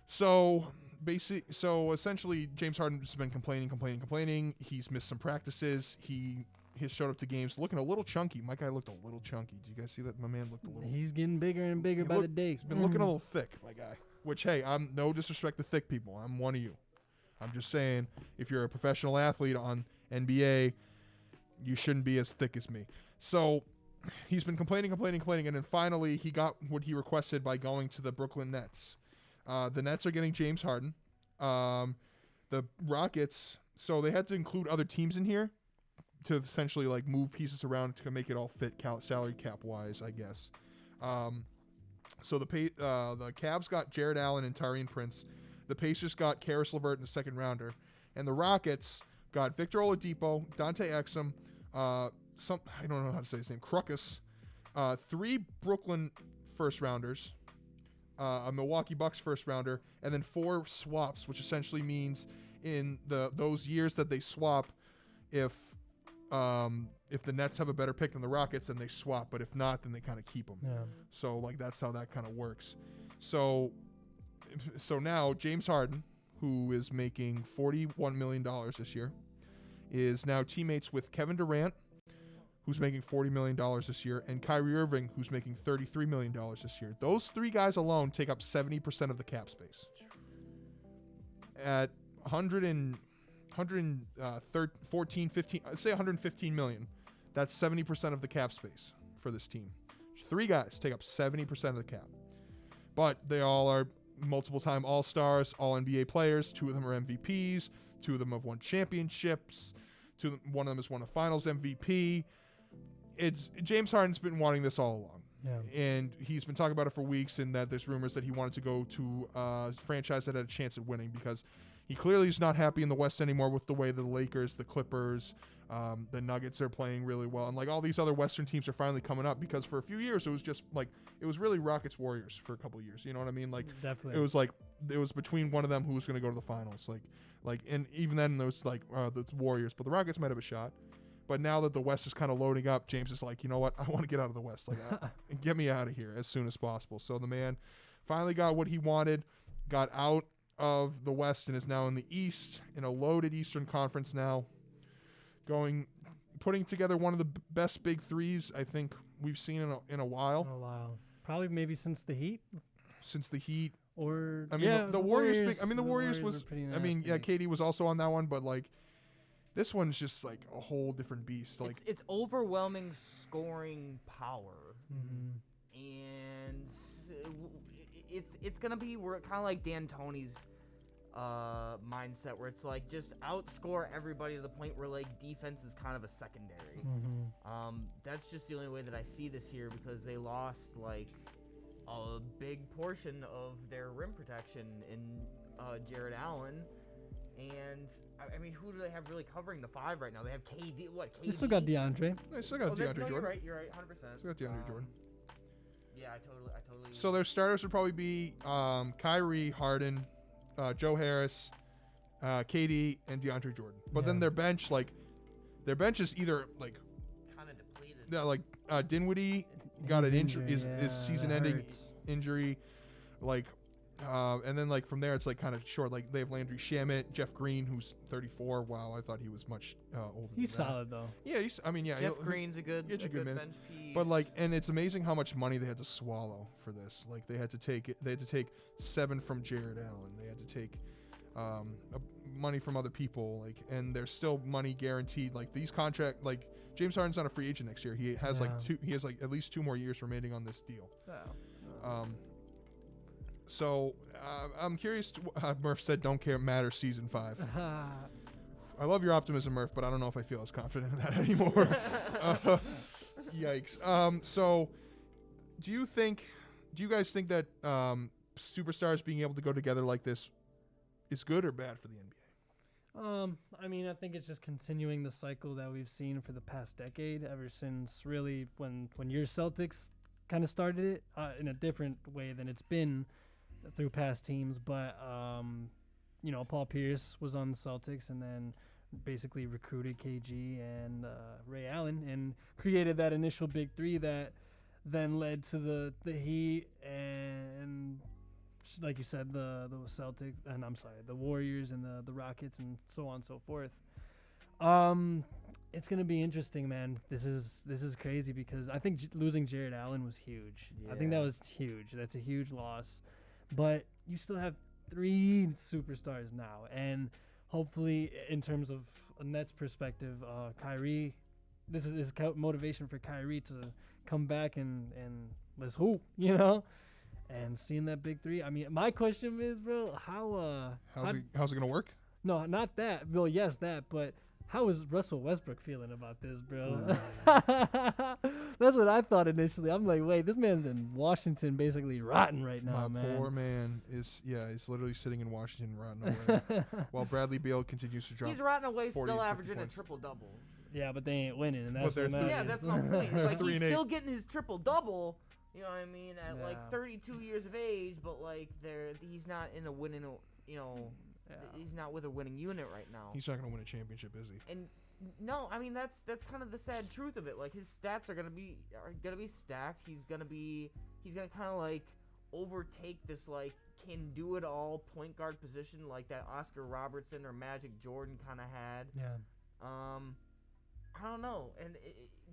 So essentially James Harden's been complaining. He's missed some practices. He has showed up to games looking a little chunky. My guy looked a little chunky. Did you guys see that? My man looked a little. He's getting bigger and bigger by the day. He's been looking a little thick, my guy. Which, hey, I'm no disrespect to thick people. I'm one of you. I'm just saying, if you're a professional athlete on NBA, you shouldn't be as thick as me. So he's been complaining, and then finally he got what he requested by going to the Brooklyn Nets. The Nets are getting James Harden. The Rockets, so they had to include other teams in here to essentially like move pieces around to make it all fit salary cap wise, I guess. So the Cavs got Jared Allen and Taurean Prince. The Pacers got Karis LeVert in the second rounder, and the Rockets got Victor Oladipo, Dante Exum, I don't know how to say his name, Krukus, 3 Brooklyn first rounders, a Milwaukee Bucks first rounder, and then 4 swaps, which essentially means in those years that they swap, if the Nets have a better pick than the Rockets, then they swap. But if not, then they kind of keep them. Yeah. So like that's how that kind of works. So now James Harden, who is making $41 million this year, is now teammates with Kevin Durant, who's making $40 million this year, and Kyrie Irving, who's making $33 million this year. Those 3 guys alone take up 70% of the cap space. At 115 million. That's 70% of the cap space for this team. 3 guys take up 70% of the cap. But they all are multiple-time All-Stars, All-NBA players. 2 of them are MVPs. 2 of them have won championships. One of them has won a Finals MVP. James Harden's been wanting this all along. Yeah. And he's been talking about it for weeks, and that there's rumors that he wanted to go to a franchise that had a chance at winning, because he clearly is not happy in the West anymore with the way the Lakers, the Clippers, the Nuggets are playing really well. And like all these other Western teams are finally coming up, because for a few years it was just like, it was really Rockets Warriors for a couple of years. You know what I mean? Like Definitely. it was between one of them who was going to go to the finals. And even then there was like the Warriors, but the Rockets might have a shot. But now that the West is kind of loading up, James is like, you know what? I want to get out of the West. Like, get me out of here as soon as possible. So the man finally got what he wanted, got out of the West, and is now in the East, in a loaded Eastern Conference now, putting together one of the best big threes I think we've seen in a while. Probably maybe since the Heat. Or I mean, the Warriors. The Warriors were was. pretty I mean, nasty. yeah, KD was also on that one, but like, this one's just like a whole different beast. Like it's overwhelming scoring power, Mm-hmm. and it's gonna be kind of like D'Antoni's mindset, where it's like just outscore everybody to the point where like defense is kind of a secondary. Mm-hmm. That's just the only way that I see this here, because they lost like a big portion of their rim protection in Jared Allen. And I mean, who do they have really covering the 5 right now? They have KD. What? KD. They still got DeAndre. They still got DeAndre Jordan. You're right. You're right. 100%. Still got DeAndre Jordan. Yeah, I totally. So their starters would probably be Kyrie, Harden, Joe Harris, KD, and DeAndre Jordan. But then their bench is either like kind of depleted. Yeah, like Dinwiddie got an injury, is season-ending injury, like, and then like from there it's like kind of short. Like they have Landry Shamet, Jeff Green, who's 34. Wow, I thought he was much older. He's than that. solid though. Yeah, Jeff Green's a good bench bench piece. But like, and it's amazing how much money they had to swallow for this. Like they had to take 7 from Jared Allen. They had to take money from other people. Like, and there's still money guaranteed. Like these like James Harden's not a free agent next year. He has like at least 2 more years remaining on this deal. So I'm curious. Murph said, "Don't care, matter." Season 5. I love your optimism, Murph, but I don't know if I feel as confident in that anymore. Yikes. So, do you guys think that superstars being able to go together like this is good or bad for the NBA? I mean, I think it's just continuing the cycle that we've seen for the past decade, ever since really when your Celtics kind of started it in a different way than it's been through past teams. But Paul Pierce was on the Celtics and then basically recruited KG and Ray Allen and created that initial big 3 that then led to the Heat and, like you said, the Celtics, and the Warriors and the Rockets and so on and so forth. It's gonna be interesting, man. This is crazy because I think losing Jared Allen was huge. Yeah. I think that was huge. That's a huge loss, but you still have 3 superstars now, and hopefully, in terms of a Nets perspective, Kyrie, this is motivation for Kyrie to come back and let's hoop, and seeing that big 3. I mean, my question is, bro, how's it gonna work? No, not that. Well, yes, that, but how is Russell Westbrook feeling about this, bro? That's what I thought initially. I'm like, wait, this man's in Washington basically rotting right now, man. My poor man is literally sitting in Washington rotting away while Bradley Beal continues to drop. He's rotting away, 40, still averaging a points. triple-double. Yeah, but they ain't winning, and that's what matters. Yeah, that's my point. It's like he's still getting his triple-double, you know what I mean, at like 32 years of age, but like he's not in a winning, he's not with a winning unit right now. He's not going to win a championship, is he? And no, I mean that's kind of the sad truth of it. Like his stats are gonna be stacked. He's gonna kind of like overtake this like can do it all point guard position like that Oscar Robertson or Magic Jordan kind of had. Yeah. I don't know, and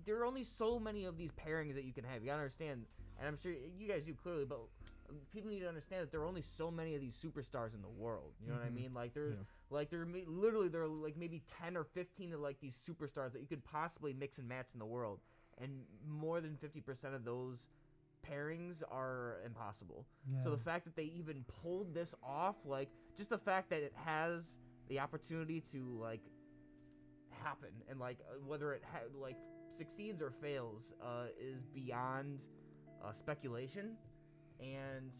there are only so many of these pairings that you can have. You gotta understand, and I'm sure you guys do clearly, but people need to understand that there are only so many of these superstars in the world. You know what I mean? Like there are like maybe 10 or 15 of like these superstars that you could possibly mix and match in the world, and more than 50% of those pairings are impossible. Yeah. So the fact that they even pulled this off, like just the fact that it has the opportunity to like happen, and like whether it succeeds or fails is beyond speculation. And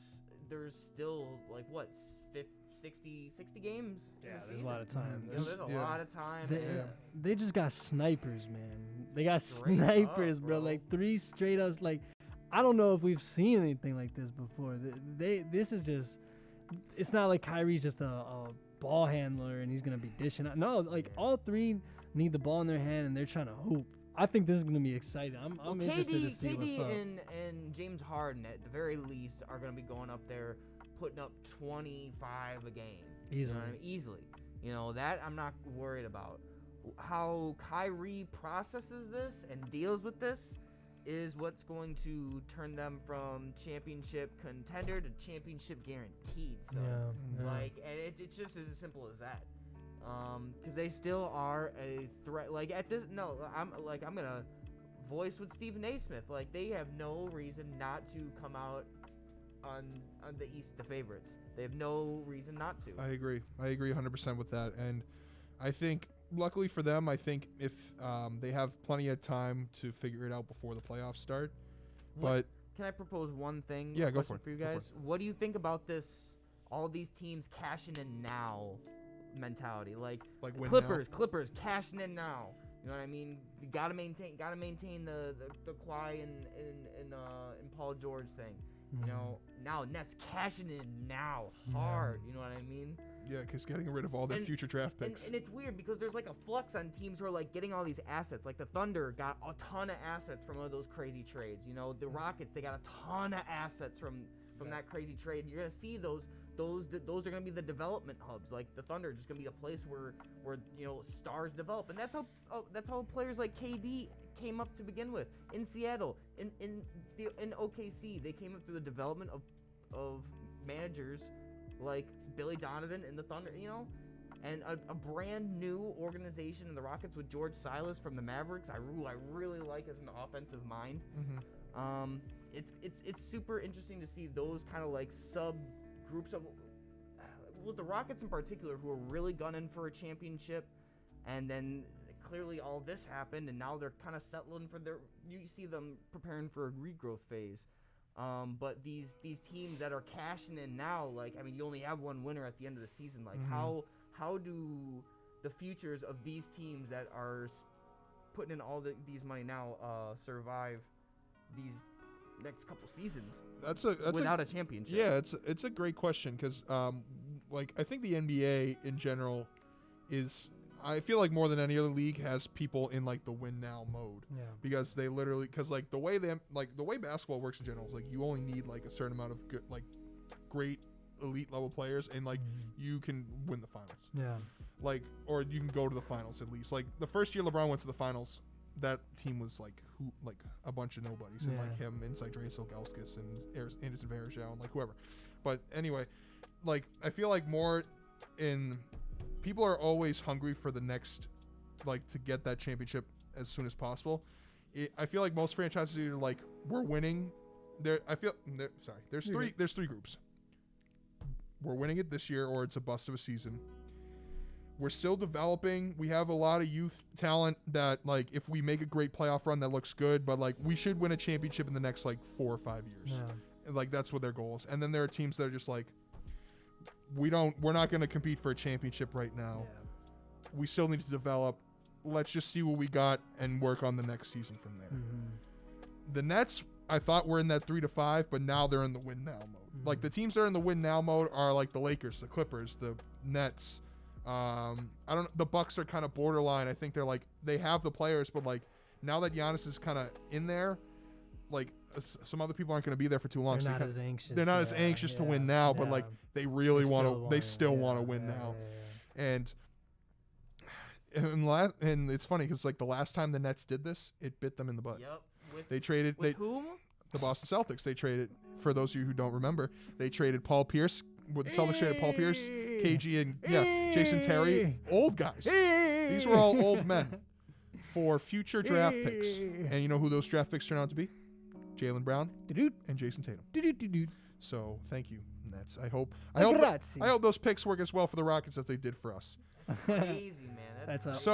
there's still like 60 games. Yeah, there's a lot of time. There's a lot of time. They just got snipers, man. They got snipers, bro. Like 3 straight ups. Like I don't know if we've seen anything like this before. This is just. It's not like Kyrie's just a ball handler and he's gonna be dishing out. No, like all 3 need the ball in their hand and they're trying to hoop. I think this is going to be exciting. I'm interested to see what's up. And James Harden, at the very least, are going to be going up there, putting up 25 a game. Easily. Easily. That I'm not worried about. How Kyrie processes this and deals with this is what's going to turn them from championship contender to championship guaranteed. So, and it's just as simple as that. Because they still are a threat. Like at this, no, I'm gonna voice with Stephen A. Smith. Like they have no reason not to come out on the East the favorites. They have no reason not to. I agree 100% with that, and I think luckily for them, I think if they have plenty of time to figure it out before the playoffs start. But can I propose one thing? Yeah, go for it. For you guys, what do you think about this? All these teams cashing in now. mentality. Like win Clippers cashing in now. You know what I mean? You gotta maintain the Kawhi and Paul George thing. You know, now Nets cashing in now hard. You know what I mean? Yeah, because getting rid of all their future draft picks. And it's weird because there's like a flux on teams who are like getting all these assets. Like the Thunder got a ton of assets from one of those crazy trades. You know, the Rockets, they got a ton of assets from that crazy trade. You're gonna see those are gonna be the development hubs. Like the Thunder are just gonna be a place where you know, stars develop, and that's how players like KD came up to begin with. In Seattle, in OKC, they came up through the development of managers like Billy Donovan and the Thunder, you know, and a brand new organization in the Rockets with George Silas from the Mavericks. I really like as an offensive mind. It's super interesting to see those kind of like sub groups of with the Rockets in particular, who are really gunning for a championship, and then clearly all this happened, and now they're kind of settling for you see them preparing for a regrowth phase. But these teams that are cashing in now, like, I mean, you only have one winner at the end of the season. Like, how do the futures of these teams that are putting in all these money now survive these next couple seasons without a championship? Yeah, it's a great question because like, I think the NBA in general is, I feel like more than any other league, has people in like the win now mode. Yeah. Because they literally, because like the way basketball works in general is like you only need like a certain amount of good, like great elite level players, and like you can win the finals. Yeah. Like, or you can go to the finals at least. Like the first year LeBron went to the finals, that team was like a bunch of nobodies, and like him and Cydres Ilgauskas and Anderson Varejao and like whoever. But anyway, like I feel like more in people are always hungry for the next, like, to get that championship as soon as possible. I feel like most franchises are like, we're winning. There's three groups. We're winning it this year, or it's a bust of a season. We're still developing. We have a lot of youth talent that, like, if we make a great playoff run, that looks good, but like we should win a championship in the next like 4 or 5 years. Yeah. And, like, that's what their goal is. And then there are teams that are just like, we're not going to compete for a championship right now. Yeah. We still need to develop. Let's just see what we got and work on the next season from there. The Nets, I thought, were in that 3 to 5, but now they're in the win now mode. Like, the teams that are in the win now mode are like the Lakers, the Clippers, the Nets. The Bucks are kind of borderline. I think they're like, they have the players, but like now that Giannis is kind of in there, like some other people aren't going to be there for too long. They're not as anxious. They're not as anxious to win now, but like they really want to. They still want to win now. And it's funny because like the last time the Nets did this, it bit them in the butt. Yep. They traded. Whom? The Boston Celtics. They traded, for those of you who don't remember, they traded Paul Pierce. The Celtics traded Paul Pierce, KG, and Jason Terry. Old guys. These were all old men for future draft picks. And you know who those draft picks turned out to be? Jaylen Brown and Jason Tatum. So thank you, Nets. I hope those picks work as well for the Rockets as they did for us. Crazy, man. That's was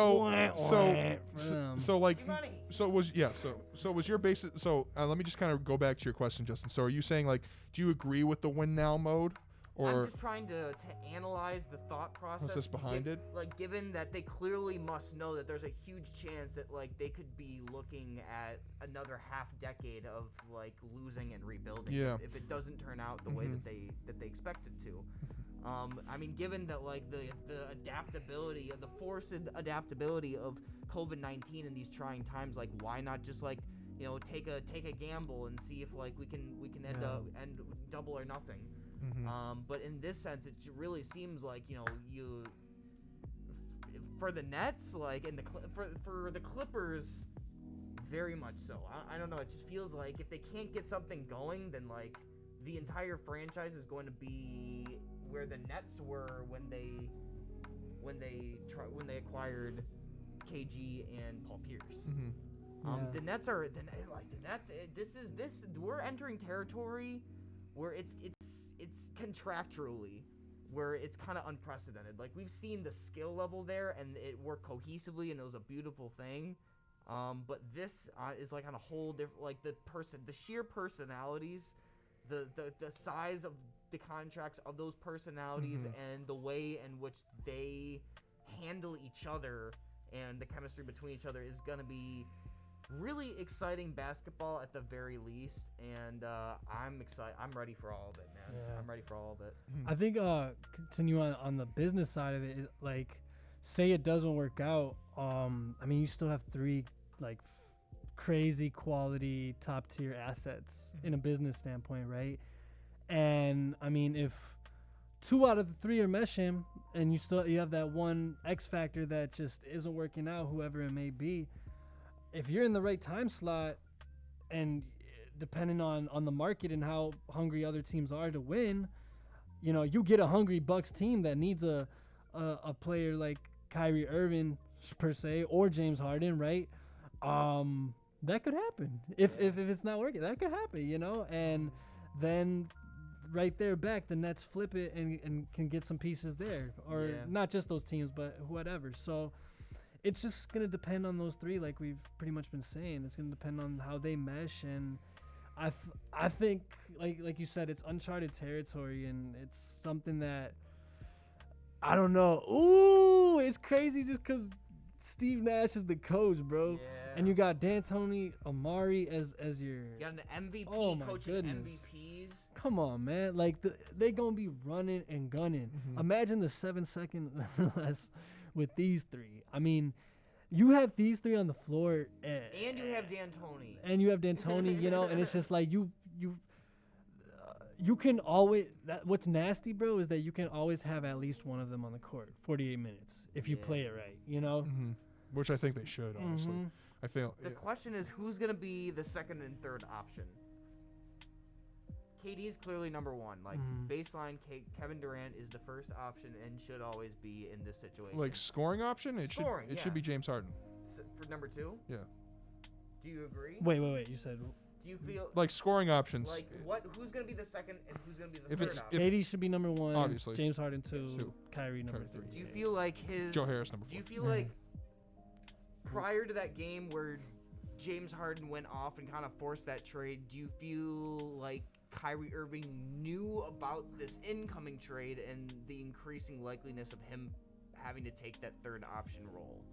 your basis? So let me just kind of go back to your question, Justin. So are you saying, like, do you agree with the win now mode? Or I'm just trying to analyze the thought process behind it. Like, given that they clearly must know that there's a huge chance that like they could be looking at another half decade of like losing and rebuilding if it doesn't turn out the way that they expect it to. I mean, given that like the adaptability, the forced adaptability of COVID-19 in these trying times, like why not just like, you know, take a gamble and see if like we can end double or nothing. But in this sense, it really seems like, you know, for the Nets, like for the Clippers, very much so. I don't know. It just feels like if they can't get something going, then like the entire franchise is going to be where the Nets were when they acquired KG and Paul Pierce. The Nets are we're entering territory where it's contractually where it's kind of unprecedented. Like, we've seen the skill level there and it worked cohesively and it was a beautiful thing. But this is like on a whole different, like the sheer personalities, the size of the contracts of those personalities and the way in which they handle each other and the chemistry between each other is going to be really exciting basketball at the very least. And I'm excited. I'm ready for all of it, man. Yeah. I'm ready for all of it. I think continue on the business side of it, like say it doesn't work out. I mean, you still have 3 like crazy quality top tier assets in a business standpoint, right? And I mean, if 2 out of the 3 are meshing, and you have that one X factor that just isn't working out, whoever it may be. If you're in the right time slot, and depending on the market and how hungry other teams are to win, you know, you get a hungry Bucks team that needs a player like Kyrie Irving per se or James Harden, right? That could happen if it's not working. That could happen, you know, and then right there back the Nets flip it and can get some pieces there, or not just those teams but whatever. So it's just gonna depend on those 3, like we've pretty much been saying. It's gonna depend on how they mesh, and I think like you said, it's uncharted territory, and it's something that I don't know. Ooh, it's crazy just because Steve Nash is the coach, bro. Yeah. And you got D'Antoni Amari as your... You got an MVP coaching goodness. MVPs. Come on, man. Like, they going to be running and gunning. Imagine the 7-second less with these 3. I mean, you have these 3 on the floor. And you have D'Antoni. And you have D'Antoni, you know, and it's just like you can always... What's nasty, bro, is that you can always have at least one of them on the court 48 minutes if you play it right, you know? Which I think they should, honestly. I feel The question is, who's going to be the second and third option? KD is clearly number 1. Like, baseline, Kevin Durant is the first option and should always be in this situation. like scoring option. It should be James Harden. For number 2? Yeah. Do you agree? Wait. You said... Do you feel... Like scoring options. Like, who's going to be the second and who's going to be the If third it's- option? KD should be number 1. Obviously. James Harden 2. Kyrie number 3. Do you feel like his... Joe Harris number 4. Do you feel like prior to that game where James Harden went off and kind of forced that trade, do you feel like Kyrie Irving knew about this incoming trade and the increasing likeliness of him having to take that third option role?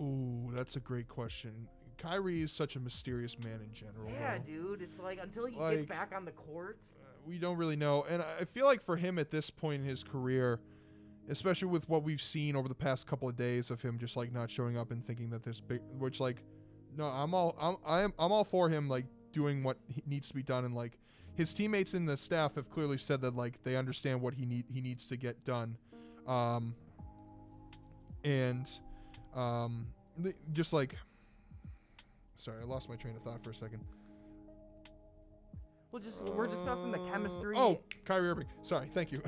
Ooh, that's a great question. Kyrie is such a mysterious man in general. Yeah, though. dude. It's like until he gets back on the court. We don't really know. And I feel like for him at this point in his career, especially with what we've seen over the past couple of days of him just like not showing up and thinking that this big, which like, no, I'm all for him like doing what needs to be done, and like his teammates and the staff have clearly said that like they understand what he needs to get done, just like, sorry, I lost my train of thought for a second. We're discussing the chemistry. Oh, Kyrie Irving. Sorry, thank you.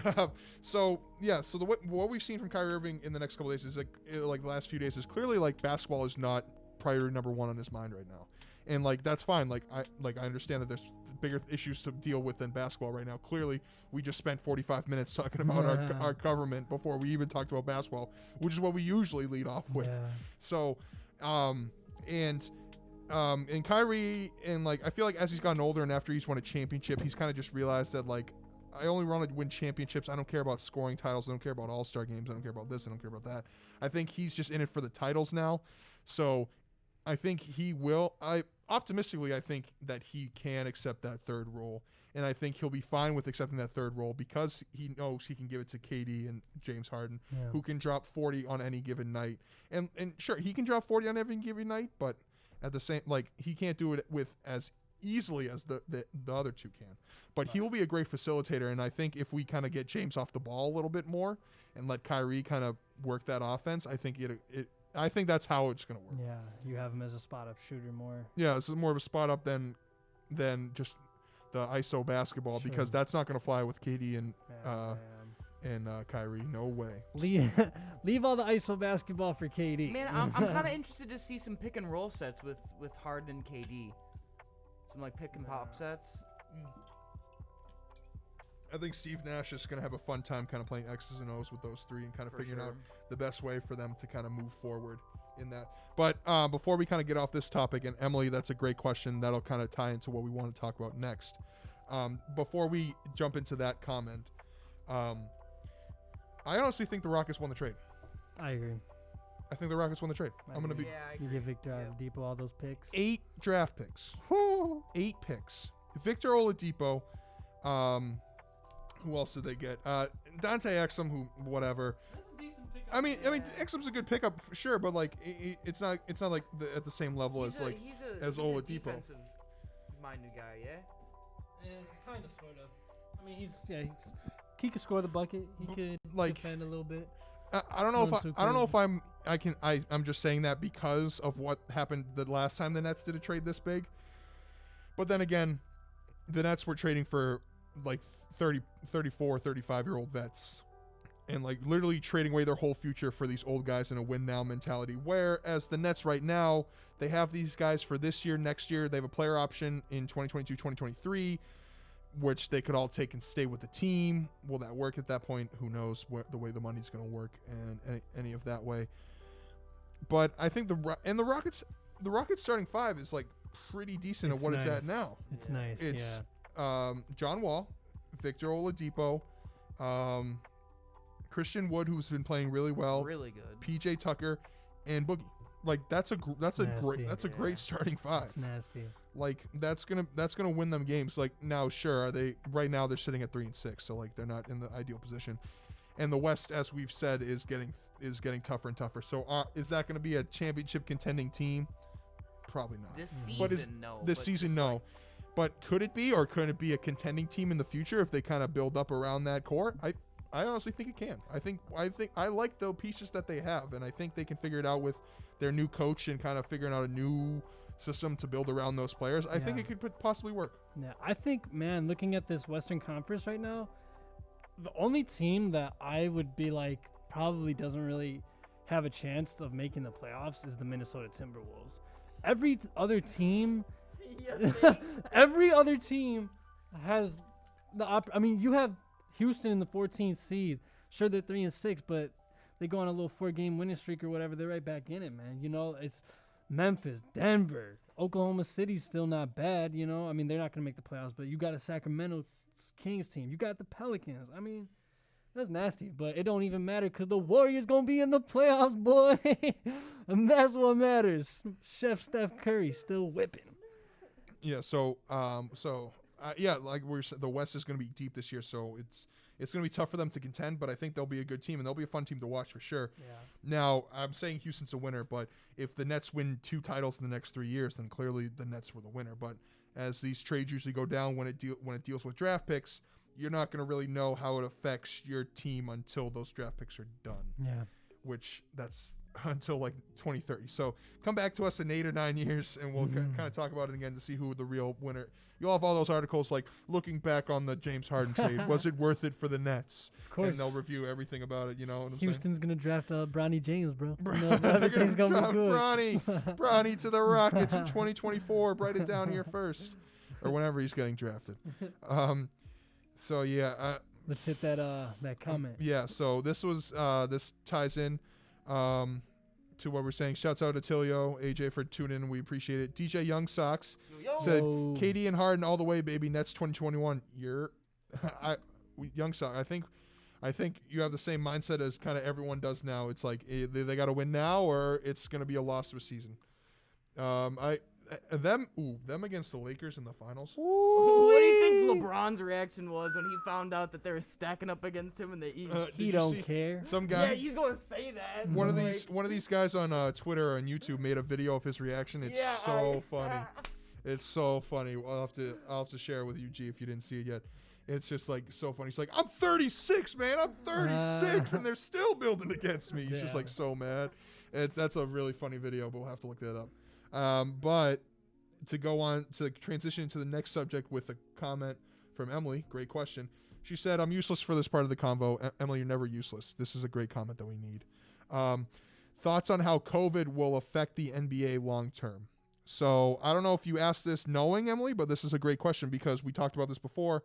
So what we've seen from Kyrie Irving in the next couple of days is like the last few days is clearly like basketball is not priority number 1 on his mind right now, and like that's fine. Like I understand that there's bigger issues to deal with than basketball right now. Clearly, we just spent 45 minutes talking about our government before we even talked about basketball, which is what we usually lead off with. Yeah. So, and Kyrie, and like I feel like as he's gotten older and after he's won a championship, he's kind of just realized that like I only want to win championships. I don't care about scoring titles. I don't care about all-star games. I don't care about this. I don't care about that. I think he's just in it for the titles now. So I think he will. Optimistically, I think that he can accept that third role, and I think he'll be fine with accepting that third role because he knows he can give it to KD and James Harden, who can drop 40 on any given night. And sure, he can drop 40 on every given night, but at the same, like, he can't do it with as easily as the other 2 can. But he will be a great facilitator, and I think if we kind of get James off the ball a little bit more and let Kyrie kind of work that offense, I think I think that's how it's going to work. Yeah, you have him as a spot-up shooter more. Yeah, it's more of a spot-up than just the ISO basketball, because that's not going to fly with KD and Kyrie. No way. Leave all the ISO basketball for KD. Man, I'm kind of interested to see some pick and roll sets with Harden and KD. Some like pick and pop sets. I think Steve Nash is going to have a fun time kind of playing X's and O's with those 3 and kind of figuring out the best way for them to kind of move forward in that. But before we kind of get off this topic, and Emily, that's a great question. That'll kind of tie into what we want to talk about next. Before we jump into that comment, I honestly think the Rockets won the trade. I agree. I think the Rockets won the trade. I I'm going to be Yeah, I You agree. give Victor Oladipo all those picks. 8 draft picks. 8 picks. Victor Oladipo. Who else did they get? Dante Exum, who whatever. That's a decent pickup. I mean, Exum's a good pickup for sure, but like it's not like at the same level as like as he's a Oladipo. defensive-minded guy, yeah. Kind of, sort of. I mean, he could score the bucket. He could Like- defend a little bit. I don't know if Nothing too I don't know crazy. if I'm just saying that because of what happened the last time the Nets did a trade this big. But then again, the Nets were trading for like 30, 34, 35-year-old vets and like literally trading away their whole future for these old guys in a win now mentality. Whereas the Nets right now, they have these guys for this year, next year. They have a player option in 2022, 2023. Which they could all take and stay with the team. Will that work at that point? Who knows the way the money's going to work and any of that way. But I think the Rockets starting 5 is like pretty decent at what it's at now. It's nice. It's yeah. John Wall, Victor Oladipo, Christian Wood, who's been playing really well, Really good. PJ Tucker, and Boogie. Like that's a nasty. great starting 5. It's nasty. Like that's gonna win them games. Like now, sure, are they right now? They're sitting at 3-6, so like they're not in the ideal position. And the West, as we've said, is getting tougher and tougher. So is that going to be a championship contending team? Probably not. This season, But no. This but season, just, no. like, But could it be, or could it be a contending team in the future if they kind of build up around that core? I honestly think it can. I think I like the pieces that they have, and I think they can figure it out with their new coach and kind of figuring out a new system to build around those players. I think Yeah. it could possibly work. Yeah, I think, man, looking at this Western Conference right now, the only team that I would be like probably doesn't really have a chance of making the playoffs is the Minnesota Timberwolves. Every other team, every other team has the I mean, you have Houston in the 14th seed. Sure, they're 3-6, but they go on a little 4-game winning streak or whatever. They're right back in it, man. You know, it's Memphis, Denver, Oklahoma City's still not bad. You know, I mean, they're not gonna make the playoffs, but you got a Sacramento Kings team. You got the Pelicans. I mean, that's nasty, but it don't even matter because the Warriors gonna be in the playoffs, boy, and that's what matters. Chef Steph Curry still whipping. Yeah. So yeah, like we said, the West is going to be deep this year, so it's going to be tough for them to contend. But I think they'll be a good team, and they'll be a fun team to watch for sure. Yeah. Now, I'm saying Houston's a winner, but if the Nets win 2 titles in the next 3 years, then clearly the Nets were the winner. But as these trades usually go down when it deals with draft picks, you're not going to really know how it affects your team until those draft picks are done. Yeah. Which that's until like 2030. So come back to us in 8 or 9 years, and we'll kind of talk about it again to see who the real winner. You'll have all those articles like looking back on the James Harden trade. Was it worth it for the Nets? Of course. And they'll review everything about it. You know what I'm Houston's gonna draft Bronny James, bro. You know, saying? everything's gonna be Drop good. Bronny to the Rockets in 2024. Write it down here first, or whenever he's getting drafted. So yeah. Let's hit that comment. Yeah, so this ties in to what we're saying. Shouts out to Tilio, AJ for tuning in. We appreciate it. DJ Young Socks said, Whoa. KD and Harden all the way, baby. Nets 2021. Young Sock, I think you have the same mindset as kind of everyone does now. It's like they got to win now, or it's going to be a loss of a season. Them against the Lakers in the finals. What do you think LeBron's reaction was when he found out that they were stacking up against him in the East? Did He you don't see care. Some Yeah, guy. he's gonna say that. One of these guys on Twitter or on YouTube made a video of his reaction. It's so funny. It's so funny. I'll have to share it with you, G, if you didn't see it yet. It's just like so funny. He's like, I'm 36, man. I'm 36, and they're still building against me. He's just like so mad. That's a really funny video, but we'll have to look that up. But to go on to transition to the next subject with a comment from Emily. Great question. She said, I'm useless for this part of the convo. Emily, you're never useless. This is a great comment that we need. Thoughts on how COVID will affect the NBA long term? So I don't know if you asked this knowing, Emily, but this is a great question because we talked about this before.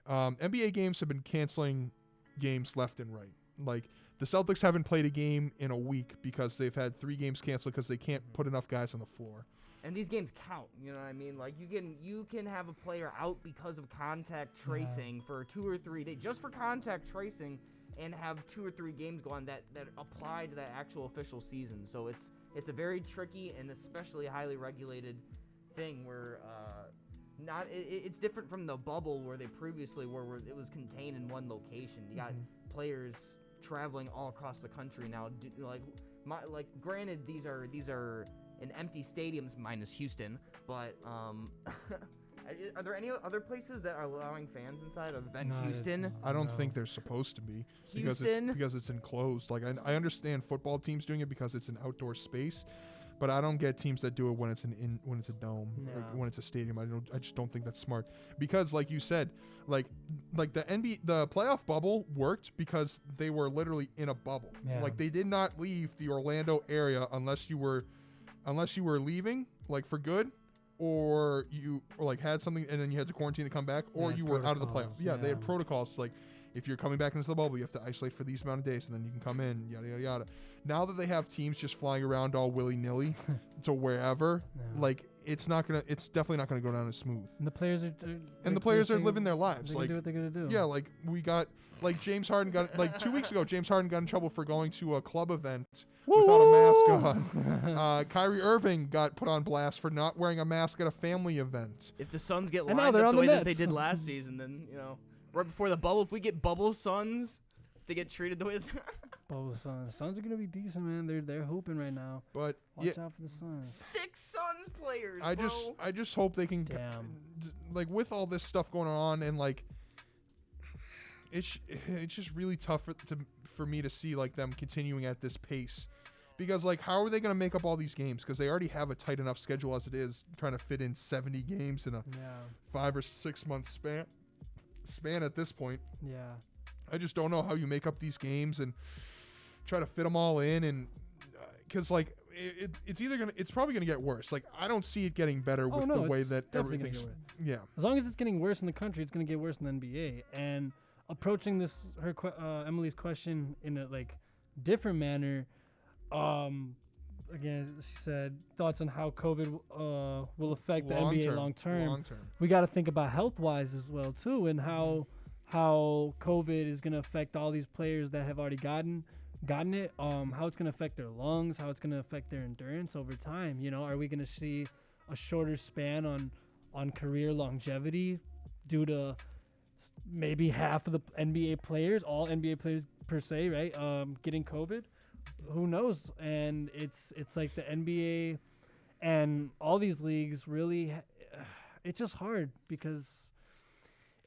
NBA games have been canceling games left and right. Like the Celtics haven't played a game in a week because they've had 3 games canceled because they can't put enough guys on the floor. And these games count, you know what I mean? Like you can have a player out because of contact tracing for 2 or 3 days, just for contact tracing, and have 2 or 3 games go on that apply to that actual official season. So it's a very tricky and especially highly regulated thing where it's different from the bubble where they previously were, where it was contained in one location. You got players traveling all across the country now. Granted, these are in empty stadiums minus Houston, but are there any other places that are allowing fans inside other than Houston? I don't think they're supposed to be because it's enclosed. Like I understand football teams doing it because it's an outdoor space, but I don't get teams that do it when it's when it's a dome, like when it's a stadium. I just don't think that's smart because, like you said, like the playoff bubble worked because they were literally in a bubble. Yeah. Like they did not leave the Orlando area unless you were leaving like for good, or you had something and then you had to quarantine to come back, or you were out of the playoffs. Yeah, they had protocols like if you're coming back into the bubble, you have to isolate for these amount of days and then you can come in, yada yada yada. Now that they have teams just flying around all willy-nilly to wherever, it's definitely not gonna go down as smooth. And the players are living their lives. They do what they're gonna do. Yeah, like we got James Harden got 2 weeks ago. James Harden got in trouble for going to a club event without a mask on. Kyrie Irving got put on blast for not wearing a mask at a family event. If the Suns get lined up the way that they did last season, then right before the bubble, if we get bubble Suns, if they get treated the way. Bubble Suns. Suns are gonna be decent, man. They're hooping right now. But watch out for the Suns. 6 Suns players. I just hope they can. With all this stuff going on and it's just really tough for me to see them continuing at this pace, because how are they going to make up all these games? Because they already have a tight enough schedule as it is, trying to fit in 70 games in a 5 or 6 month span at this point. Yeah, I just don't know how you make up these games and try to fit them all in, and because it's probably gonna get worse. I don't see it getting better with the way that everything's. Yeah, as long as it's getting worse in the country, it's gonna get worse in the NBA. And approaching Emily's question in a different manner, again, she said thoughts on how COVID will affect the NBA long term. We got to think about health wise as well too, and how COVID is gonna affect all these players that have already gotten it, how it's going to affect their lungs, how it's going to affect their endurance over time. Are we going to see a shorter span on career longevity due to maybe half of the NBA players, all NBA players per se, right, getting COVID? Who knows? And it's like the NBA and all these leagues really, it's just hard because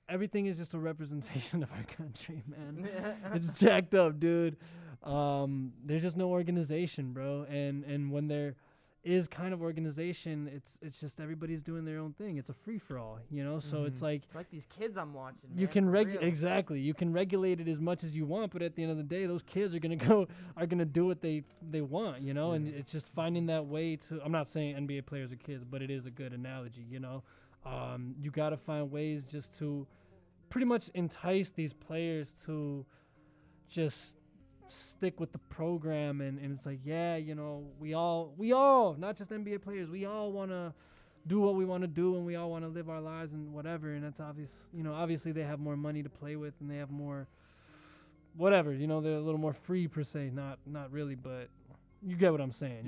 everything is just a representation of our country, man. It's jacked up, dude. There's just no organization, bro. And when there is kind of organization, it's just everybody's doing their own thing. It's a free for all, So it's like these kids I'm watching. You can exactly. You can regulate it as much as you want, but at the end of the day, those kids are gonna do what they want, And it's just finding that way to. I'm not saying NBA players are kids, but it is a good analogy, You got to find ways just to pretty much entice these players to just stick with the program, and it's we all not just NBA players, we all want to do what we want to do, and we all want to live our lives and whatever, and that's obvious. Obviously they have more money to play with and they have more whatever, they're a little more free per se, not really, but you get what I'm saying.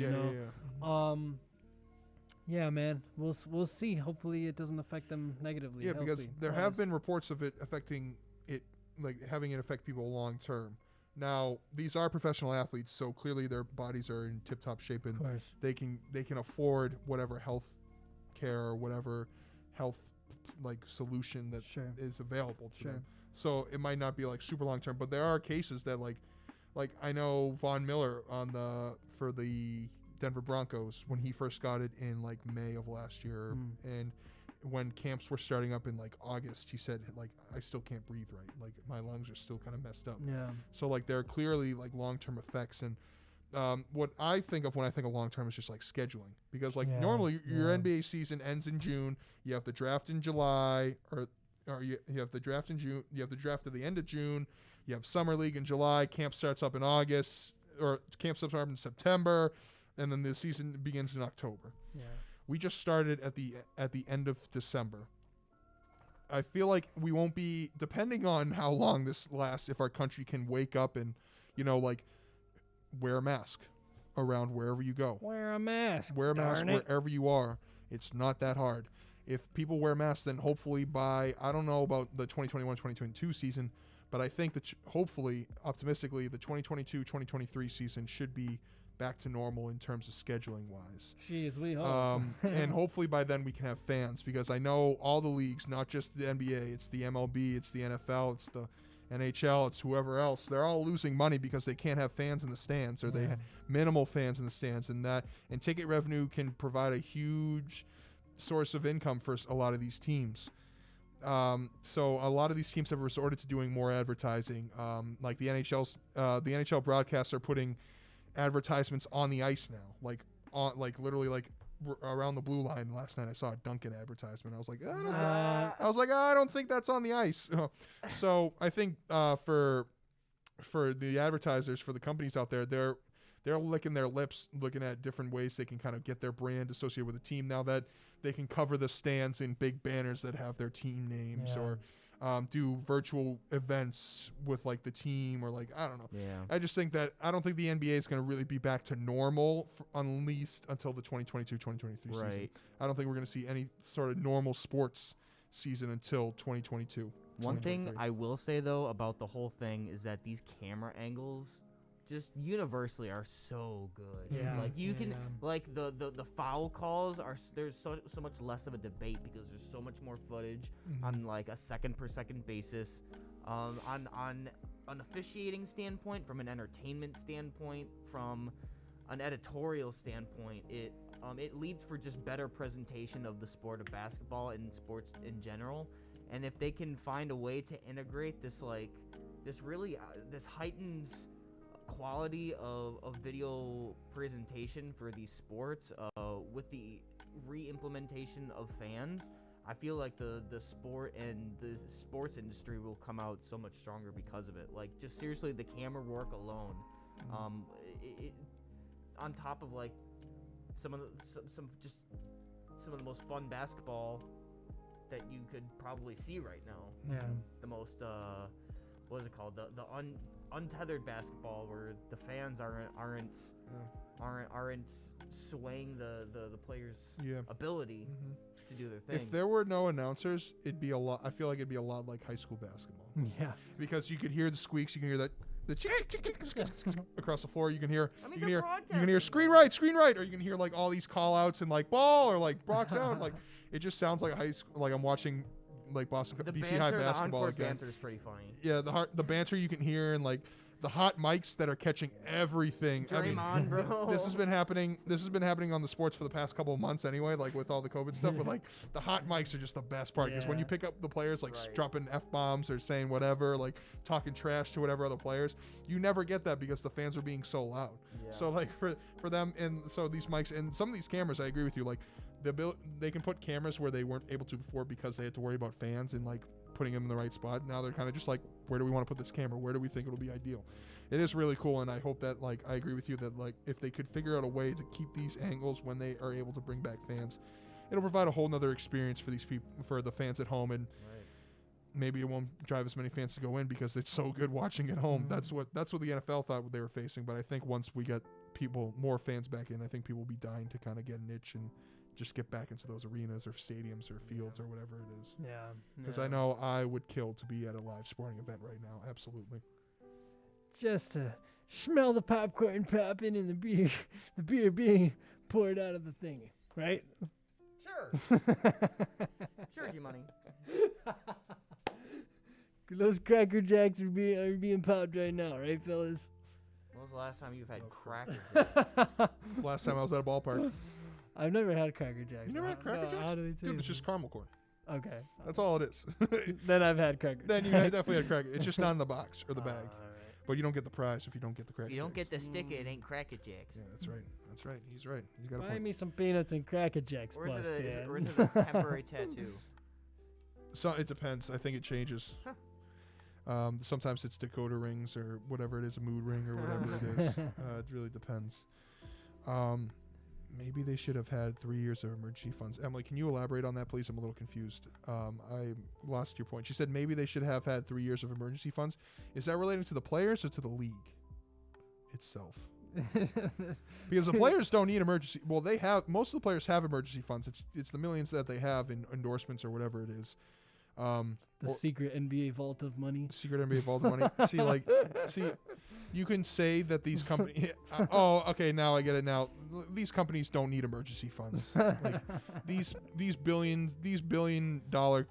Yeah, man, we'll see. Hopefully it doesn't affect them negatively. Yeah, because there have been reports of it affecting it, having it affect people long term. Now, these are professional athletes, so clearly their bodies are in tip-top shape, and they can afford whatever health care or whatever health solution that is available to them. So it might not be super long term, but there are cases that I know Von Miller for the Denver Broncos when he first got it in May of last year, and when camps were starting up in August, he said I still can't breathe right, my lungs are still kind of messed up. Yeah. So there are clearly long-term effects, and what I think of when I think of long-term is just scheduling, because normally your NBA season ends in June, you have the draft in July, or you have the draft in June, you have the draft at the end of June, you have summer league in July, camp starts up in August, or camp starts up in September, and then the season begins in October. Yeah. We just started at the end of December. I feel like we won't be, depending on how long this lasts, if our country can wake up and, like, wear a mask around wherever you go. Wear a mask. Wear a mask darn it. wherever you are. It's not that hard. If people wear masks, then hopefully by, I don't know about the 2021-2022 season, but I think that hopefully, optimistically, the 2022-2023 season should be back to normal in terms of scheduling wise. Jeez, we hope. And hopefully by then we can have fans, because I know all the leagues, not just the NBA, it's the MLB, it's the NFL, it's the NHL, it's whoever else. They're all losing money because they can't have fans in the stands, or they have minimal fans in the stands, and ticket revenue can provide a huge source of income for a lot of these teams. So a lot of these teams have resorted to doing more advertising. Like the NHL broadcasts are putting advertisements on the ice now, literally around the blue line. Last night I saw a Dunkin' advertisement. I was like, I don't think that's on the ice. So I think for the advertisers, for the companies out there, they're licking their lips, looking at different ways they can kind of get their brand associated with a team now that they can cover the stands in big banners that have their team names, or do virtual events with like the team, or like, I don't know. Yeah. I just think that I don't think the NBA is going to really be back to normal at least until the 2022-2023 season. I don't think we're going to see any sort of normal sports season until 2022. One thing I will say though about the whole thing is that these camera angles just universally are so good. Yeah. Like you can like the foul calls are, there's so much less of a debate because there's so much more footage on like a second per second basis. On an officiating standpoint, from an entertainment standpoint, from an editorial standpoint, it leads for just better presentation of the sport of basketball and sports in general. And if they can find a way to integrate this this heightens quality of video presentation for these sports with the re-implementation of fans, I feel like the sport and the sports industry will come out so much stronger because of it. Like, just seriously, the camera work alone, it on top of like some of the most fun basketball that you could probably see right now. Yeah. The most what is it called? The untethered basketball, where the fans aren't swaying the players' ability to do their thing. If there were no announcers, it'd be a lot. I feel like it'd be a lot like high school basketball. Yeah. Because you could hear the squeaks, you can hear the across the floor. You can hear you can hear screen right, or you can hear like all these call outs and like ball or like box out. Like, it just sounds like high school. Like I'm watching like BC High basketball again. The banter is pretty funny. Yeah, the banter you can hear, and like the hot mics that are catching everything. Draymond, bro. This has been happening on the sports for the past couple of months anyway, like with all the COVID stuff. But like the hot mics are just the best part, because when you pick up the players like dropping F-bombs or saying whatever, like talking trash to whatever other players, you never get that because the fans are being so loud. Yeah. So like for them, and so these mics and some of these cameras, I agree with you. Like they can put cameras where they weren't able to before because they had to worry about fans and like putting them in the right spot. Now they're kind of just like, where do we want to put this camera? Where do we think it'll be ideal? It is really cool, and I hope that, like, I agree with you that, like, if they could figure out a way to keep these angles when they are able to bring back fans, it'll provide a whole nother experience for these people, for the fans at home, and maybe it won't drive as many fans to go in because it's so good watching at home. That's what the NFL thought they were facing, but I think once we get more fans back in, I think people will be dying to kind of get an itch and just get back into those arenas or stadiums or fields or whatever it is. Yeah. Because I know I would kill to be at a live sporting event right now. Absolutely. Just to smell the popcorn popping and the beer being poured out of the thingy, right? Sure. Sure, G-Money. Those Cracker Jacks are being popped right now, right, fellas? When was the last time you've had Cracker Jacks? Last time I was at a ballpark. I've never had Cracker Jacks. You never had Cracker Jacks? How do they taste? Dude, it's just caramel corn. Okay. That's all it is. Then I've had Cracker Jacks. Then you definitely had Cracker. It's just not in the box or the bag. All right. But you don't get the prize if you don't get the Cracker Jacks. If you don't get the sticker, it ain't Cracker Jacks. Yeah, that's right. That's right. He's right. He's got a Buy point. me some peanuts and Cracker Jacks, Or is plus, it Dan. or is it a temporary tattoo? So it depends. I think it changes. Sometimes it's Dakota rings or whatever it is, a mood ring or whatever it is. It really depends. maybe they should have had 3 years of emergency funds. Emily, can you elaborate on that, please? I'm a little confused. I lost your point. She said maybe they should have had 3 years of emergency funds. Is that relating to the players or to the league itself? Because the players don't need emergency. Well, they have, most of the players have emergency funds. It's the millions that they have in endorsements or whatever it is. The secret NBA vault of money. Secret NBA vault of money. See, you can say that these companies. Oh, okay. Now I get it. Now these companies don't need emergency funds. Like these billion dollar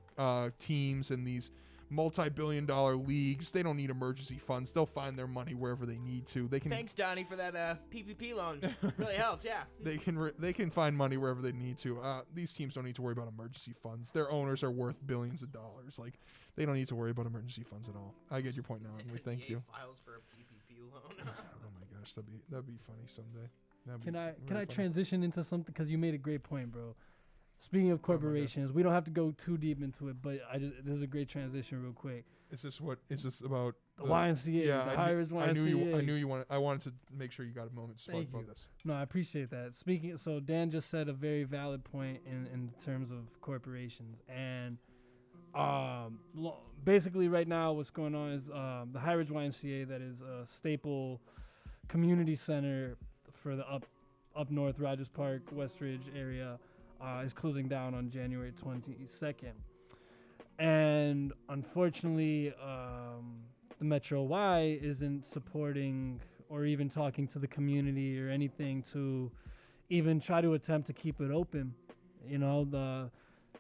teams and these multi-billion-dollar leagues, they don't need emergency funds. They'll find their money wherever they need to. They can. Thanks, Donnie, for that PPP loan. Really helps. Yeah. They can find money wherever they need to. These teams don't need to worry about emergency funds. Their owners are worth billions of dollars. Like they don't need to worry about emergency funds at all. I get your point now, Emily. Thank you. Files for a PPP loan. Oh my gosh, that'd be funny someday. Can I transition into something, because you made a great point, bro. Speaking of corporations, we don't have to go too deep into it, but this is a great transition real quick. Is this about the YMCA? Yeah, the Hires YMCA. I knew you wanted. I wanted to make sure you got a moment to talk about this. No, I appreciate that. So Dan just said a very valid point in terms of corporations, and basically right now what's going on is the High Ridge YMCA, that is a staple community center for the up north Rogers Park, Westridge area. Is closing down on January 22nd. And unfortunately, the Metro Y isn't supporting or even talking to the community or anything to even try to attempt to keep it open.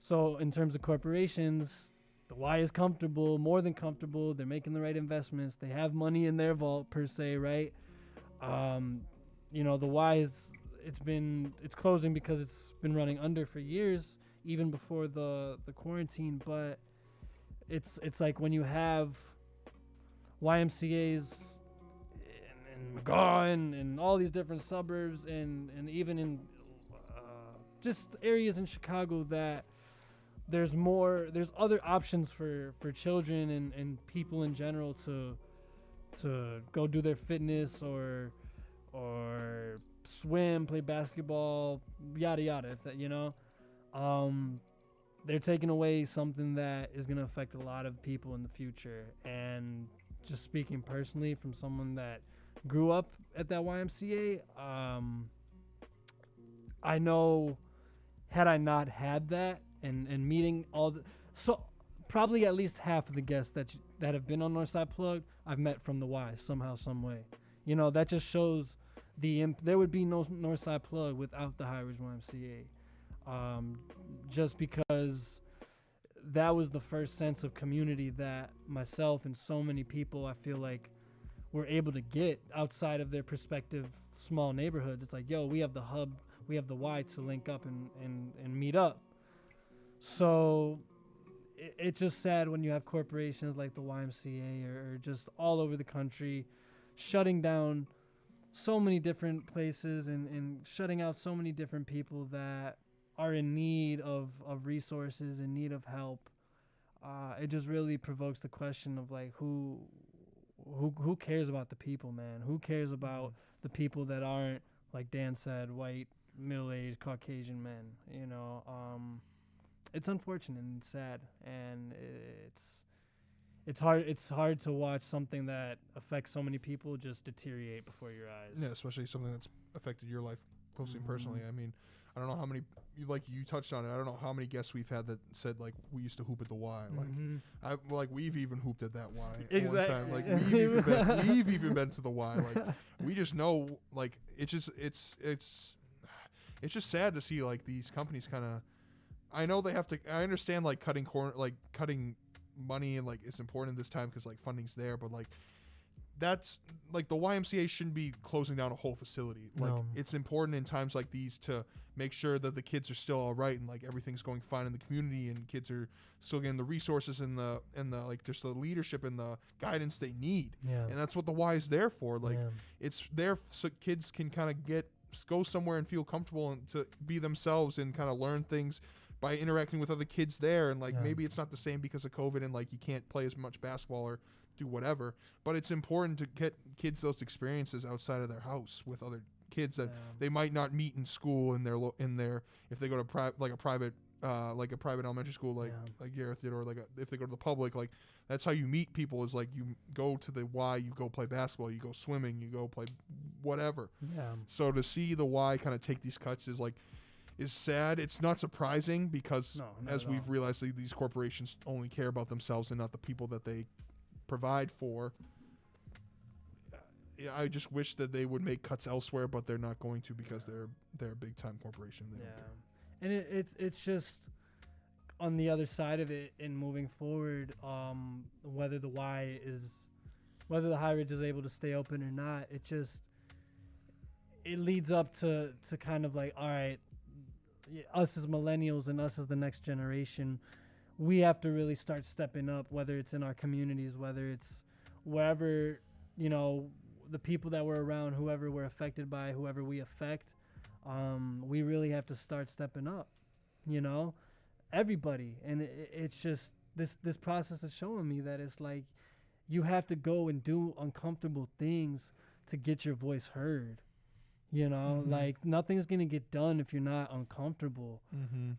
So in terms of corporations, the Y is comfortable, more than comfortable. They're making the right investments. They have money in their vault, per se, right? The Y is... It's closing because it's been running under for years, even before the quarantine. But it's like when you have YMCA's in McGaw and all these different suburbs and even in just areas in Chicago that there's other options for children and people in general to go do their fitness or swim, play basketball, yada yada. If that, they're taking away something that is going to affect a lot of people in the future. And just speaking personally from someone that grew up at that YMCA, I know, had I not had that and meeting so probably at least half of the guests that have been on Northside Plug, I've met from the Y somehow, some way. That just shows there would be no Northside Plug without the High Ridge YMCA. Just because that was the first sense of community that myself and so many people, I feel like, were able to get outside of their prospective small neighborhoods. It's like, yo, we have the hub, we have the Y to link up and meet up. So it's just sad when you have corporations like the YMCA or just all over the country shutting down so many different places and shutting out so many different people that are in need of resources, in need of help. It just really provokes the question of like who cares about the people, man? Who cares about the people that aren't, like Dan said, white, middle-aged, Caucasian men? It's unfortunate and sad, and it's hard to watch something that affects so many people just deteriorate before your eyes. Yeah, especially something that's affected your life closely and personally. I mean, I don't know how many, like you touched on it, I don't know how many guests we've had that said like we used to hoop at the Y. Like we've even hooped at that Y exactly. one time. Like we've even been to the Y. Like we just know, like it's just sad to see like these companies kind of. I know they have to. I understand like cutting money and like it's important this time because like funding's there, but like that's like the YMCA shouldn't be closing down a whole facility. Like it's important in times like these to make sure that the kids are still all right and like everything's going fine in the community and kids are still getting the resources and the like just the leadership and the guidance they need. Yeah. And that's what the Y is there for. Like it's there so kids can kind of go somewhere and feel comfortable and to be themselves and kind of learn things by interacting with other kids there. And like maybe it's not the same because of COVID and like you can't play as much basketball or do whatever, but it's important to get kids those experiences outside of their house with other kids that Yeah. they might not meet in school in their if they go to a private elementary school like Gareth did, or if they go to the public, like that's how you meet people, is like you go to the Y, you go play basketball, you go swimming, you go play whatever. Yeah. So to see the Y kind of take these cuts is sad. It's not surprising because No, not as at we've all. realized, these corporations only care about themselves and not the people that they provide for. Yeah, I just wish that they would make cuts elsewhere, but they're not going to because they're a big time corporation. They don't care. And it's just on the other side of it in moving forward, whether the High Ridge is able to stay open or not, it leads up to kind of like, all right, us as millennials and us as the next generation, we have to really start stepping up, whether it's in our communities, whether it's wherever, the people that we're around, whoever we're affected by, whoever we affect, we really have to start stepping up, everybody. And it's just this process is showing me that it's like you have to go and do uncomfortable things to get your voice heard. Like nothing's gonna get done if you're not uncomfortable,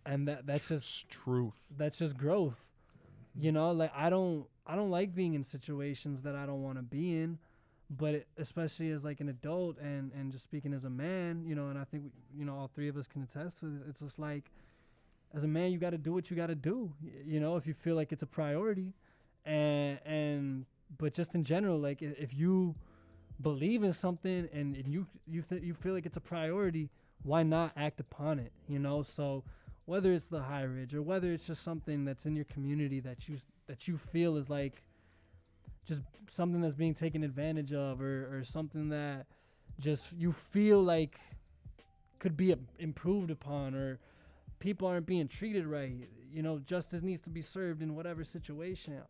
and that's just truth. That's just growth. Like I don't like being in situations that I don't want to be in, but especially as like an adult and just speaking as a man, and I think all three of us can attest to this. It's just like, as a man, you got to do what you got to do. If you feel like it's a priority, but just in general, like if you believe in something and you feel like it's a priority, why not act upon it? So whether it's the High Ridge or whether it's just something that's in your community that you feel is like just something that's being taken advantage of, or something that just you feel like could be improved upon, or people aren't being treated right, justice needs to be served in whatever situation.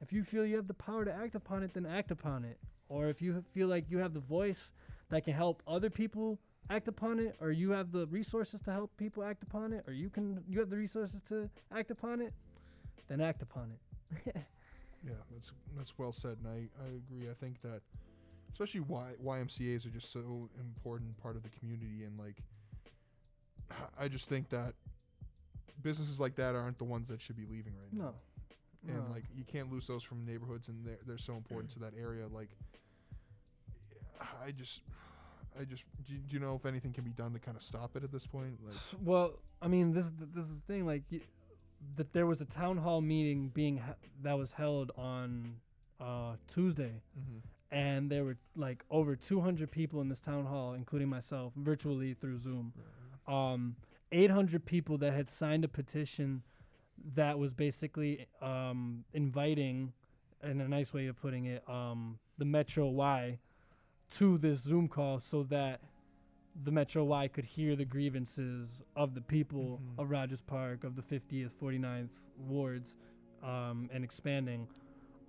If you feel you have the power to act upon it, then act upon it. Or if you feel like you have the voice that can help other people act upon it, or you have the resources to help people act upon it, or you have the resources to act upon it, then act upon it. Yeah, that's well said, and I agree. I think that especially YMCAs are just so important part of the community, and like I just think that businesses like that aren't the ones that should be leaving right now. No. And like you can't lose those from neighborhoods, and they're so important to that area. Like I just do you know if anything can be done to kind of stop it at this point? Like, well, I mean, this is the thing. Like, that there was a town hall meeting that was held on Tuesday, and there were like over 200 people in this town hall, including myself, virtually through Zoom. 800 people that had signed a petition that was basically inviting, in a nice way of putting it, the Metro Y to this Zoom call so that the Metro Y could hear the grievances of the people of Rogers Park, of the 50th, 49th wards, and expanding.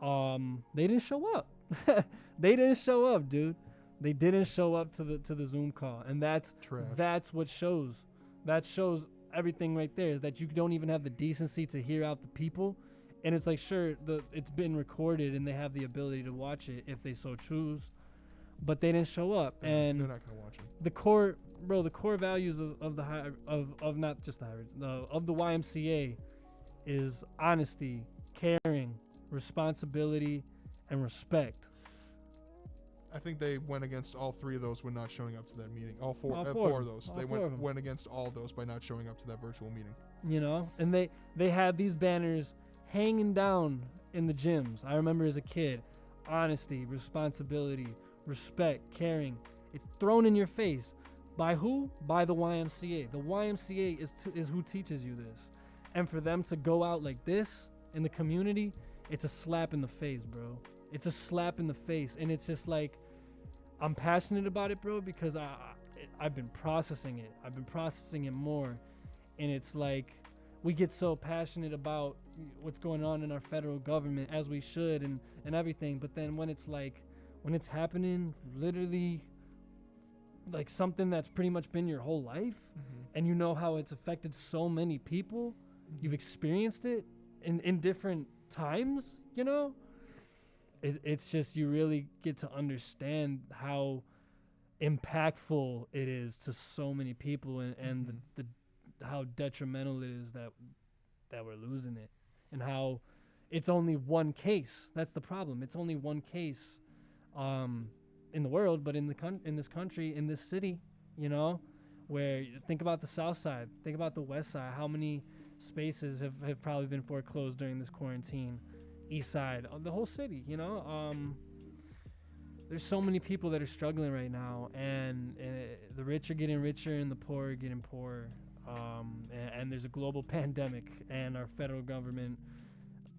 They didn't show up. They didn't show up, dude. They didn't show up to the Zoom call, and that's trash. That's what shows. That shows everything right there, is that you don't even have the decency to hear out the people. And it's like, sure, it's been recorded and they have the ability to watch it if they so choose, but they didn't show up. And they're not gonna watch it. The core values of not just the High Ridge, of the YMCA is honesty, caring, responsibility, and respect. I think they went against all three of those when not showing up to that meeting. All four of those. They went against all those by not showing up to that virtual meeting. And they had these banners hanging down in the gyms. I remember as a kid, honesty, responsibility, respect, caring. It's thrown in your face. By who? By the YMCA. The YMCA is who teaches you this. And for them to go out like this in the community, it's a slap in the face, bro. It's a slap in the face. And it's just like, I'm passionate about it, bro, because I've been processing it. I've been processing it more. And it's like, we get so passionate about what's going on in our federal government, as we should, and everything. But then when it's happening literally like something that's pretty much been your whole life, and you know how it's affected so many people, you've experienced it in different times, it's just, you really get to understand how impactful it is to so many people, and the how detrimental it is that we're losing it, and how it's only one case. That's the problem. It's only one case in the world, but in this country, in this city, you know, where think about the South Side, think about the West Side, how many spaces have probably been foreclosed during this quarantine. East Side, the whole city, you know. There's so many people that are struggling right now, and the rich are getting richer and the poor are getting poorer. And there's a global pandemic, and our federal government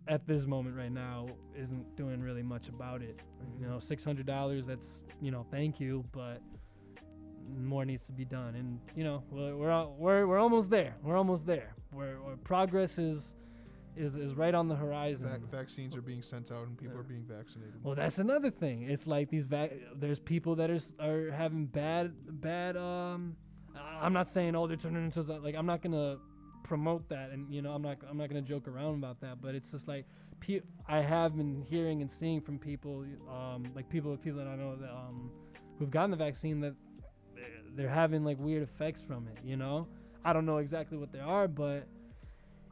at this moment right now isn't doing really much about it. You know, $600, that's, you know, thank you, but more needs to be done. And, you know, we're almost there. We're almost there. Where progress is right on the horizon. Vaccines are being sent out and people are being vaccinated. Well, that's another thing. It's like there's people that are having bad. I'm not saying they're turning into, like, I'm not gonna promote that, and you know I'm not gonna joke around about that. But it's just like I have been hearing and seeing from people, like people that I know that who've gotten the vaccine, that they're having like weird effects from it. You know, I don't know exactly what they are, but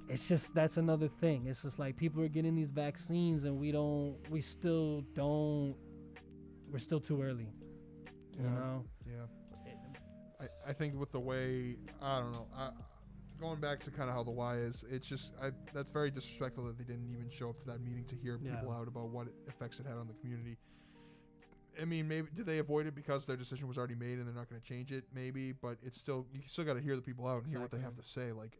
it's just, that's another thing. It's just like people are getting these vaccines and we're still too early. You know? Yeah. I think with the way, I don't know, going back to kind of how the why is, it's just, that's very disrespectful that they didn't even show up to that meeting to hear people out about what effects it had on the community. I mean, maybe did they avoid it because their decision was already made and they're not going to change it? Maybe, but it's still, you still got to hear the people out and hear what they have to say. Like,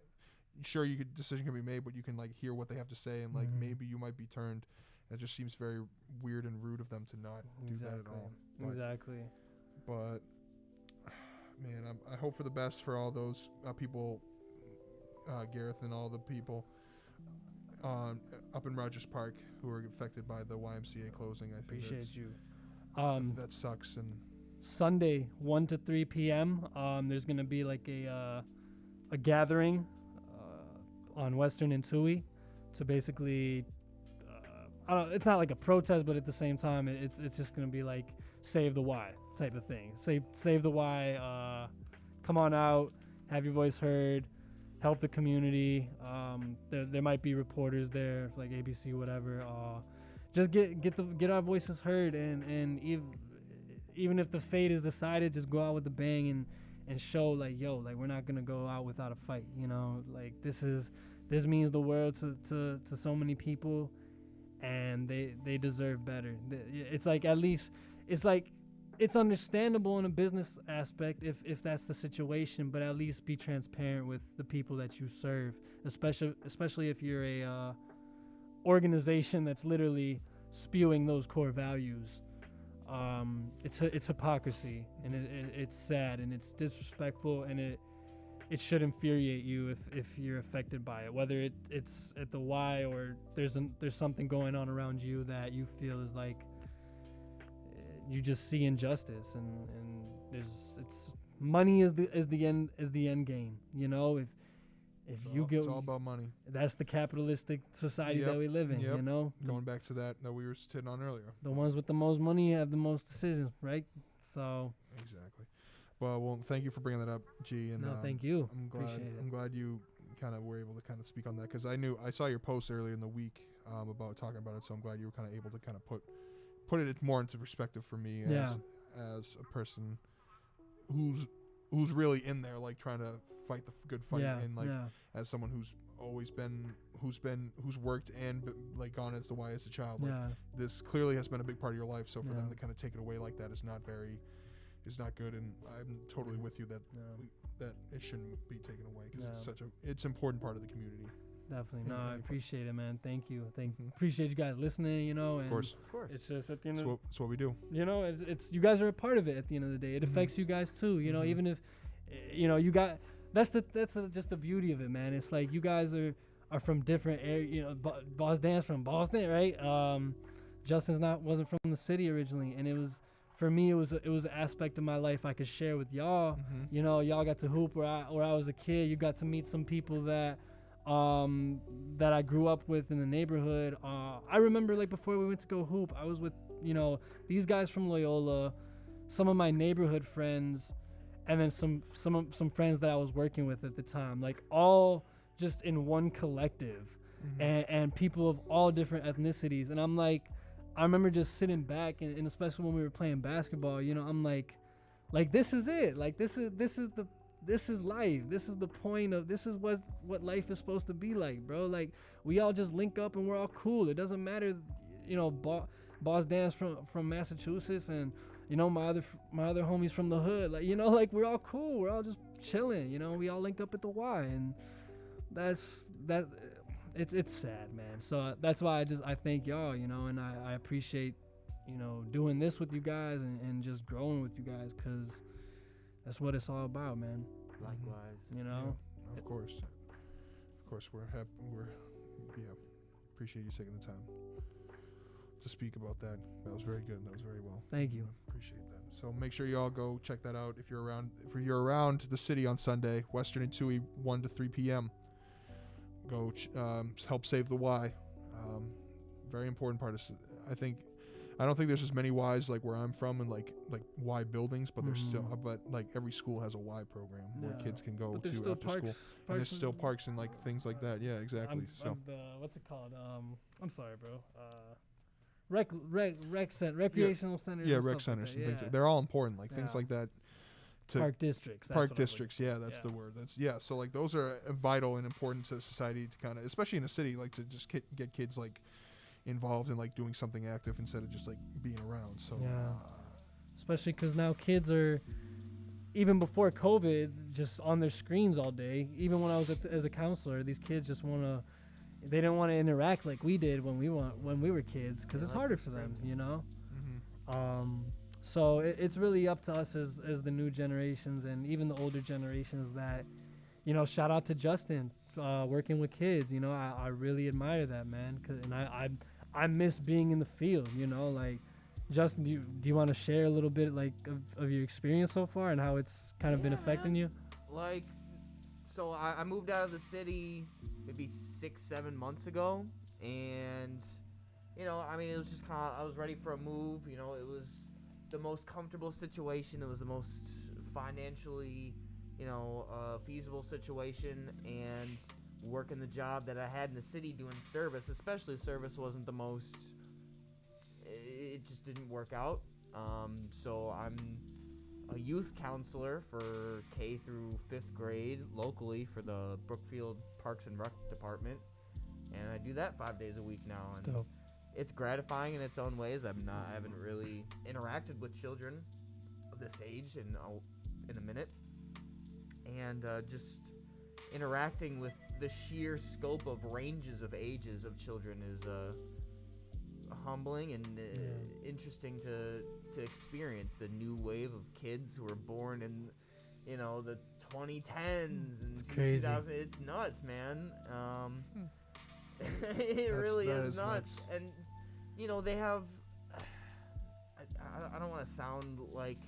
sure, decision can be made, but you can like hear what they have to say, and like maybe you might be turned. It just seems very weird and rude of them to not do that at all. But man, I hope for the best for all those people, Gareth, and all the people up in Rogers Park who are affected by the YMCA closing. I think appreciate you. That sucks. And Sunday, 1 to 3 p.m. There's gonna be like a gathering on Western and Tui to basically, it's not like a protest, but at the same time, it's just gonna be like save the Y type of thing. Save the Y. Come on out, have your voice heard, help the community. There might be reporters there, like ABC, whatever. Just get our voices heard, and even if the fate is decided, just go out with a bang and show like, yo, like we're not gonna go out without a fight, you know, like this means the world to so many people, and they deserve better. It's like, at least it's like, it's understandable in a business aspect if that's the situation, but at least be transparent with the people that you serve, especially if you're a organization that's literally spewing those core values. It's hypocrisy, and it's sad, and it's disrespectful, and it should infuriate you if you're affected by it, whether it's at the Y or there's something going on around you that you feel is like you just see injustice, and it's money is the end game, you know. If you get, it's all about money. That's the capitalistic society that we live in, you know. Going back to that we were sitting on earlier. The ones with the most money have the most decisions, right? So exactly. Well, thank you for bringing that up, G. And no, thank you. I'm glad you kind of were able to kind of speak on that, because I saw your post earlier in the week about talking about it. So I'm glad you were kind of able to kind of put it more into perspective for me as a person who's really in there, like trying to fight the good fight, and like as someone who's worked and like gone as the Y as a child. Like this clearly has been a big part of your life. So for them to kind of take it away like that is not good. And I'm totally with you that it shouldn't be taken away, because it's an important part of the community. Definitely. No, I appreciate it, man. Thank you. Appreciate you guys listening, you know. Of course. It's just at the end it's what we do. You know, it's you guys are a part of it at the end of the day. It affects you guys too, you know, even if, you know, you got, that's just the beauty of it, man. It's like you guys are from different areas, you know. Boss Dan's from Boston, right? Justin's wasn't from the city originally, and it was, for me, it was an aspect of my life I could share with y'all. You know, y'all got to hoop where I was a kid. You got to meet some people that I grew up with in the neighborhood. I remember, like, before we went to go hoop, I was with, you know, these guys from Loyola, some of my neighborhood friends, and then some friends that I was working with at the time, like all just in one collective, and people of all different ethnicities. And I'm like, I remember just sitting back, and especially when we were playing basketball, you know, I'm like this is it. Like this is life. This is the point of, this is what life is supposed to be like, bro. Like we all just link up and we're all cool. It doesn't matter, you know, Boss Dan's from Massachusetts, and you know my other homies from the hood. Like, you know, like we're all cool. We're all just chilling. You know, we all link up at the Y, and that's that. It's sad, man. So that's why I thank y'all, you know, and I appreciate, you know, doing this with you guys and just growing with you guys, because that's what it's all about, man. Likewise. You know? Yeah, of course. We're happy. Appreciate you taking the time to speak about that. That was very good. That was very well. Thank you. Appreciate that. So make sure you all go check that out if you're around the city on Sunday, Western and Tui, 1 to 3 p.m. Go help save the Y. Very important part of, I don't think there's as many Ys like where I'm from, and like Y buildings, but there's still, but like every school has a Y program where kids can go to still after parks, school. And there's still parks and like things like that. Yeah, exactly. What's it called? I'm sorry, bro. Recreational centers. Yeah, and rec stuff like centers that. and things. Yeah. Things. They're all important, like things like that. Park districts. Park districts. Yeah, that's the word. So like those are vital and important to society to kind of, especially in a city, like to just get kids like involved in like doing something active instead of just like being around. So especially because now kids are, even before COVID, just on their screens all day. Even when I was as a counselor, these kids just they didn't want to interact like we did when we were kids, because it's harder for them, you know. So it's really up to us as the new generations and even the older generations that, you know, shout out to Justin, working with kids. You know, I really admire that, man. And I miss being in the field, you know. Like, Justin, do you want to share a little bit like of your experience so far and how it's kind of been affecting you? Like, so I moved out of the city maybe 6-7 months ago, and you know, I mean, it was just kind of, I was ready for a move. You know, it was the most comfortable situation. It was the most financially, you know, feasible situation, and working the job that I had in the city doing service, especially service, wasn't the most, it just didn't work out. So I'm a youth counselor for K through 5th grade locally for the Brookfield Parks and Rec department, and I do that 5 days a week now. That's and dope. It's gratifying in its own ways. I haven't really interacted with children of this age in a minute, and just interacting with the sheer scope of ranges of ages of children is humbling and interesting to experience. The new wave of kids who are born in, you know, the 2010s and It's crazy. 2000. It's nuts, man. It really is nuts. And you know, they have, I don't want to sound like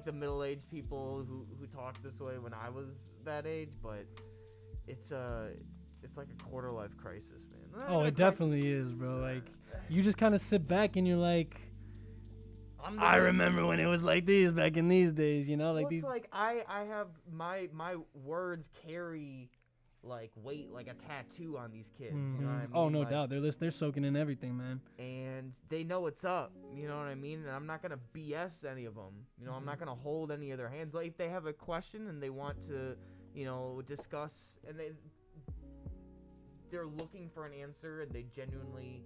the middle-aged people who talked this way when I was that age, but it's like a quarter-life crisis, man. Oh, it definitely is, bro. Like, you just kind of sit back and you're like, I remember when it was like these back in these days, you know, like these. It's like I have my words carry like weight, like a tattoo on these kids. You know what I mean? Oh, no doubt. They're soaking in everything, man. And they know what's up. You know what I mean? And I'm not gonna BS any of them. You know, I'm not gonna hold any of their hands. Like, if they have a question and they want to, you know, discuss, and they're looking for an answer and they genuinely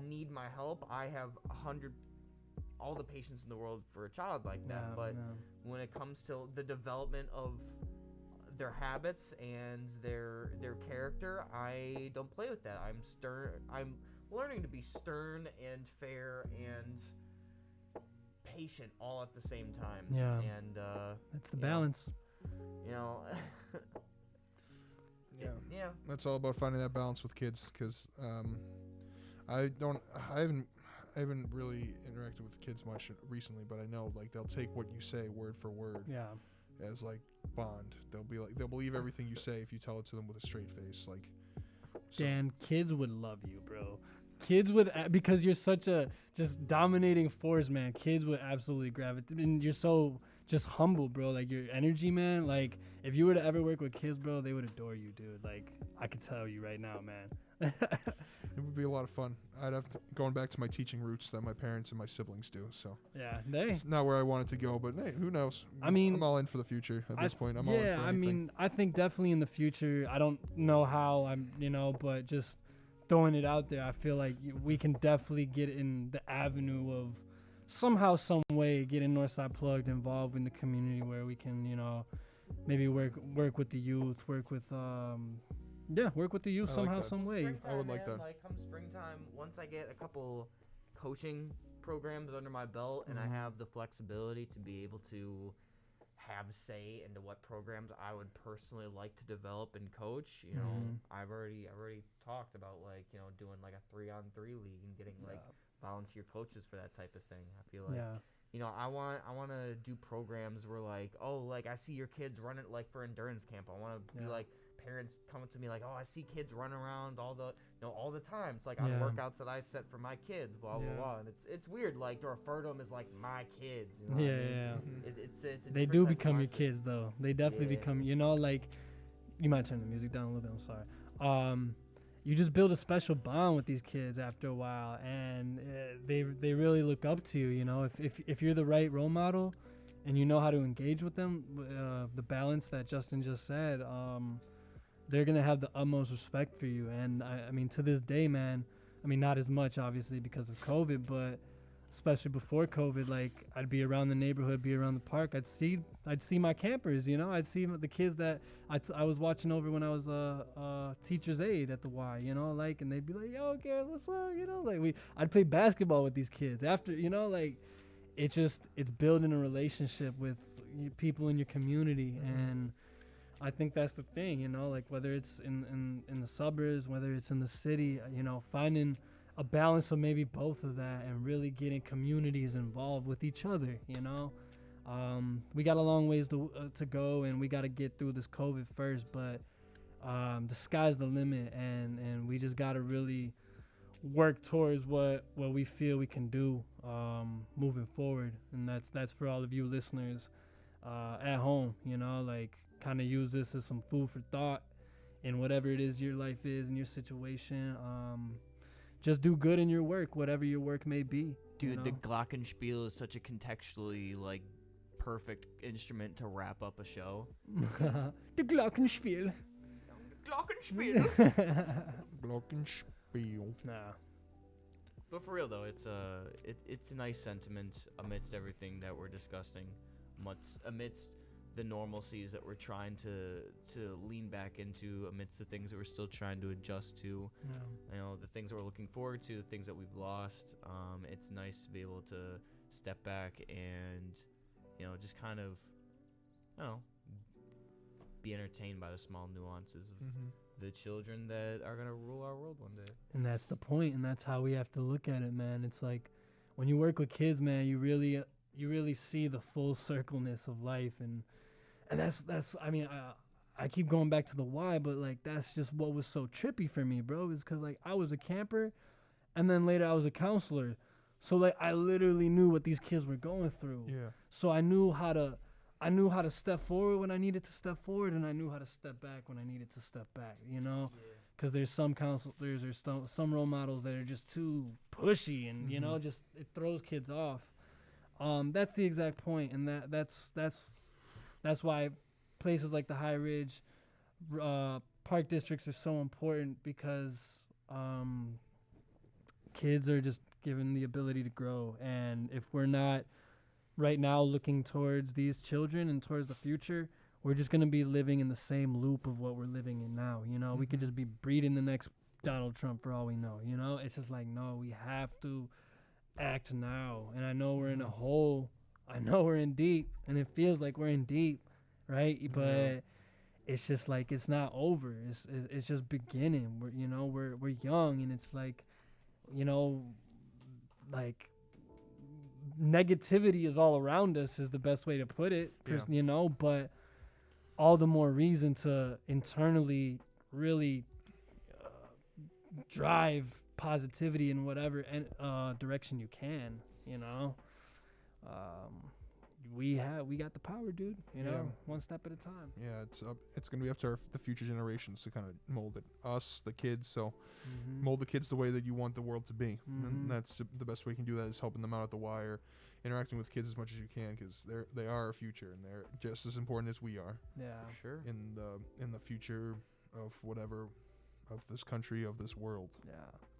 need my help, I have all the patience in the world for a child like that. But when it comes to the development of their habits and their character, I don't play with that. I'm stern. I'm learning to be stern and fair and patient all at the same time. Yeah. And that's the balance. You know. Yeah. That's all about finding that balance with kids, because I haven't really interacted with kids much recently, but I know like they'll take what you say word for word. Yeah. As like bond. They'll believe everything you say if you tell it to them with a straight face. Like, Dan, kids would love you, bro. kids would, because you're such a just dominating force, man. Kids would absolutely gravitate, and you're so just humble, bro. Like your energy, man. Like if you were to ever work with kids, bro, they would adore you, dude. Like I could tell you right now, man. It would be a lot of fun. I'd have to, going back to my teaching roots that my parents and my siblings do. So Yeah, it's not where I wanted to go, but hey, who knows? I mean, I'm all in for the future at this point. I'm all in for anything. I mean, I think definitely in the future. I don't know how but just throwing it out there, I feel like we can definitely get in the avenue of somehow, some way, getting Northside Plugged involved in the community where we can, maybe work with the youth, work with the youth somehow, some way. I would like that. Like come springtime, once I get a couple coaching programs under my belt and I have the flexibility to be able to have say into what programs I would personally like to develop and coach, I've already talked about doing like a 3-on-3 league and getting like volunteer coaches for that type of thing. I feel like I want to do programs where like I see your kids running like for endurance camp. I want to be like parents coming to me like, I see kids running around all the time. It's like on workouts that I set for my kids, blah blah blah. And it's weird like to refer to them as like my kids. It's they do become your kids though. They definitely become. Like you might turn the music down a little bit. I'm sorry. You just build a special bond with these kids after a while, and they really look up to you. If you're the right role model, and you know how to engage with them, the balance that Justin just said. They're going to have the utmost respect for you. And I mean, to this day, man, not as much, obviously, because of COVID, but especially before COVID, like I'd be around the neighborhood, be around the park. I'd see my campers, I'd see the kids that I was watching over when I was a teacher's aide at the Y, and they'd be like, yo, Garrett, what's up? I'd play basketball with these kids after, it's building a relationship with people in your community. And I think that's the thing, like whether it's in the suburbs, whether it's in the city, finding a balance of maybe both of that and really getting communities involved with each other, we got a long ways to go, and we got to get through this COVID first, but the sky's the limit, and we just got to really work towards what we feel we can do moving forward. And that's for all of you listeners at home, kind of use this as some food for thought in whatever it is your life is and your situation. Just do good in your work, whatever your work may be. Dude, the glockenspiel is such a contextually perfect instrument to wrap up a show. The glockenspiel. Glockenspiel. Glockenspiel. Nah. But for real though, it's a nice sentiment amidst everything that we're discussing, amidst the normalcies that we're trying to lean back into, amidst the things that we're still trying to adjust to. The things that we're looking forward to, the things that we've lost. It's nice to be able to step back and just kind of be entertained by the small nuances of the children that are gonna rule our world one day. And that's the point, and that's how we have to look at it, man. It's like when you work with kids, man, you really see the full circleness of life, and that's I keep going back to the why, but that's just what was so trippy for me, bro, is because I was a camper, and then later I was a counselor, so I literally knew what these kids were going through. So I knew how to step forward when I needed to step forward, and I knew how to step back when I needed to step back, because there's some counselors or some role models that are just too pushy, and just it throws kids off. That's the exact point, and that's why places like the High Ridge park districts are so important, because kids are just given the ability to grow. And if we're not right now looking towards these children and towards the future, we're just going to be living in the same loop of what we're living in now. We could just be breeding the next Donald Trump for all we know. It's just no, we have to act now. And I know we're in a hole. I know we're in deep, and it feels like we're in deep, right? But it's just it's not over. It's just beginning. We're young, and it's negativity is all around us is the best way to put it. But all the more reason to internally really drive positivity in whatever direction you can. We got the power, dude. One step at a time. Yeah, it's gonna be up to the future generations to kind of mold it. Us, the kids. So mold the kids the way that you want the world to be, and that's the best way you can do that is helping them out at the wire, interacting with kids as much as you can, because they are our future and they're just as important as we are. Yeah, sure. In the future of whatever, of this country, of this world,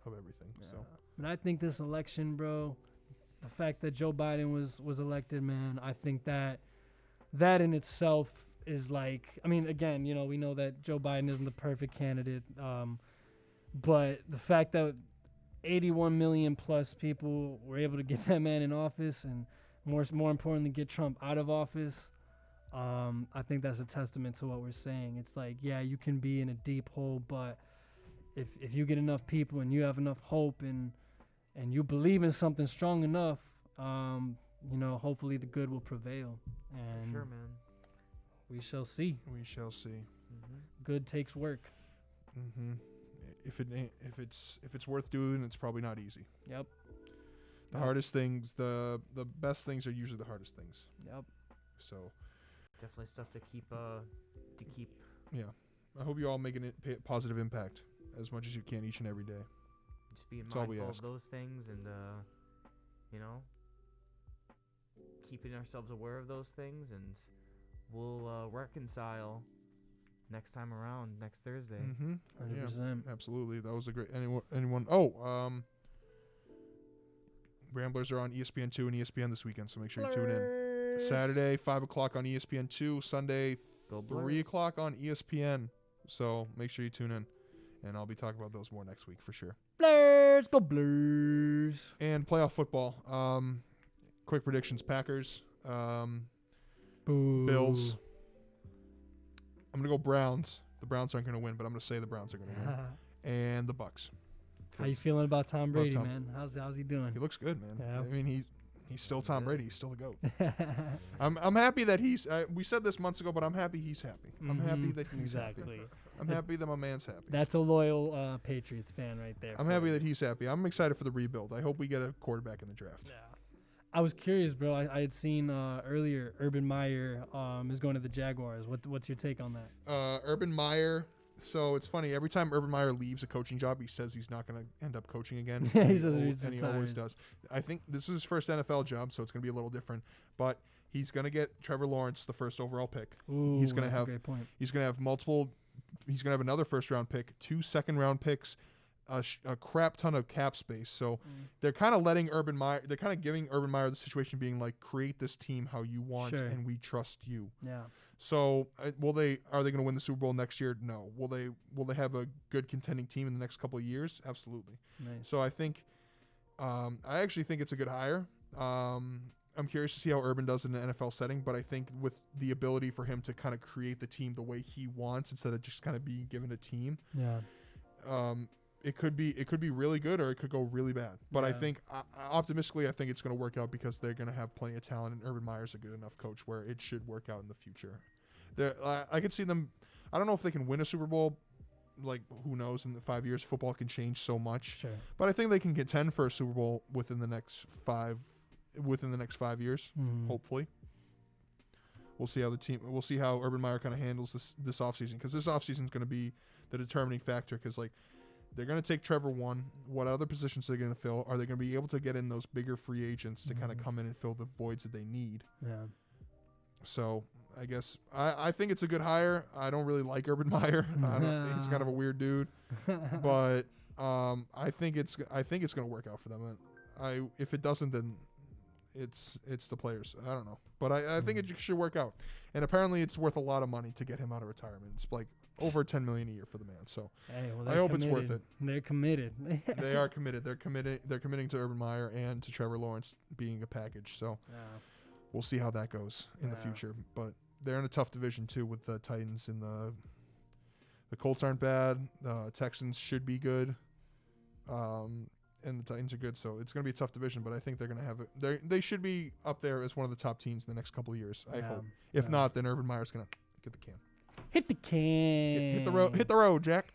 of everything. Yeah. So, but I think this election, bro, the fact that Joe Biden was elected, man, I think that in itself is like, I mean, again, we know that Joe Biden isn't the perfect candidate, but the fact that 81 million plus people were able to get that man in office, and more importantly, get Trump out of office, I think that's a testament to what we're saying. It's like, yeah, you can be in a deep hole, but if you get enough people and you have enough hope and you believe in something strong enough, hopefully the good will prevail. And sure, man. We shall see. We shall see. Good takes work. If it's worth doing, it's probably not easy. Yep. The hardest things, the best things are usually the hardest things. Yep. So definitely stuff to keep. Yeah, I hope you all make a positive impact as much as you can each and every day. Just being That's all we mindful ask. of those things, and keeping ourselves aware of those things, and we'll reconcile next time around, next Thursday. 100%. Yeah, absolutely. That was a great. Anyone? Oh, Ramblers are on ESPN2 and ESPN this weekend, so make sure you tune in. Saturday, 5 o'clock on ESPN2. Sunday, 3 o'clock on ESPN. So make sure you tune in, and I'll be talking about those more next week for sure. Blurs, go Blurs. And playoff football. Quick predictions: Packers, Bills. I'm gonna go Browns. The Browns aren't gonna win, but I'm gonna say the Browns are gonna win. And the Bucks. How you feeling about Tom Brady, man? How's he doing? He looks good, man. Yeah. I mean, he's still Tom Brady. He's still the GOAT. I'm happy that he's. We said this months ago, but I'm happy he's happy. I'm happy that he's happy. I'm happy that my man's happy. That's a loyal Patriots fan right there. I'm happy that he's happy. I'm excited for the rebuild. I hope we get a quarterback in the draft. Yeah. I was curious, bro. I had seen earlier Urban Meyer is going to the Jaguars. What's your take on that? Urban Meyer. So it's funny. Every time Urban Meyer leaves a coaching job, he says he's not going to end up coaching again. He says and he always does. I think this is his first NFL job, so it's going to be a little different. But he's going to get Trevor Lawrence, the first overall pick. Ooh, he's going to have. A great point. He's going to have multiple. He's going to have another first-round pick, 2 second-round picks, a crap ton of cap space. So they're kind of letting Urban Meyer. They're kind of giving Urban Meyer the situation, being like, create this team how you want, and we trust you. Yeah. So are they going to win the Super Bowl next year? No. Will they have a good contending team in the next couple of years? Absolutely. Nice. So I think, I actually think it's a good hire. I'm curious to see how Urban does in an NFL setting, but I think with the ability for him to kind of create the team the way he wants instead of just kind of being given a team, it could be really good or it could go really bad. But I think optimistically, I think it's going to work out because they're going to have plenty of talent, and Urban Meyer's a good enough coach where it should work out in the future. I could see them. I don't know if they can win a Super Bowl. Like, who knows? In the 5 years, football can change so much. Sure. But I think they can contend for a Super Bowl within the next 5 years. Hopefully. We'll see how We'll see how Urban Meyer kind of handles this offseason, because this offseason is going to be the determining factor. Because they're going to take Trevor one. What other positions they're going to fill? Are they going to be able to get in those bigger free agents to kind of come in and fill the voids that they need? Yeah. So I guess I think it's a good hire. I don't really like Urban Meyer. He's kind of a weird dude, but I think it's going to work out for them. If it doesn't, then it's the players. I don't know, but I think it should work out. And apparently, it's worth a lot of money to get him out of retirement. It's like over $10 million a year for the man. So I hope it's worth it. They're committed. They are committed. They're committing to Urban Meyer and to Trevor Lawrence being a package. So we'll see how that goes in the future. But they're in a tough division too with the Titans, and the Colts aren't bad. The Texans should be good. And the Titans are good, so it's going to be a tough division. But I think they're going to have it. They should be up there as one of the top teams in the next couple of years. I hope. If not, then Urban Meyer's going to get the can. Hit the can. Hit the road, Jack.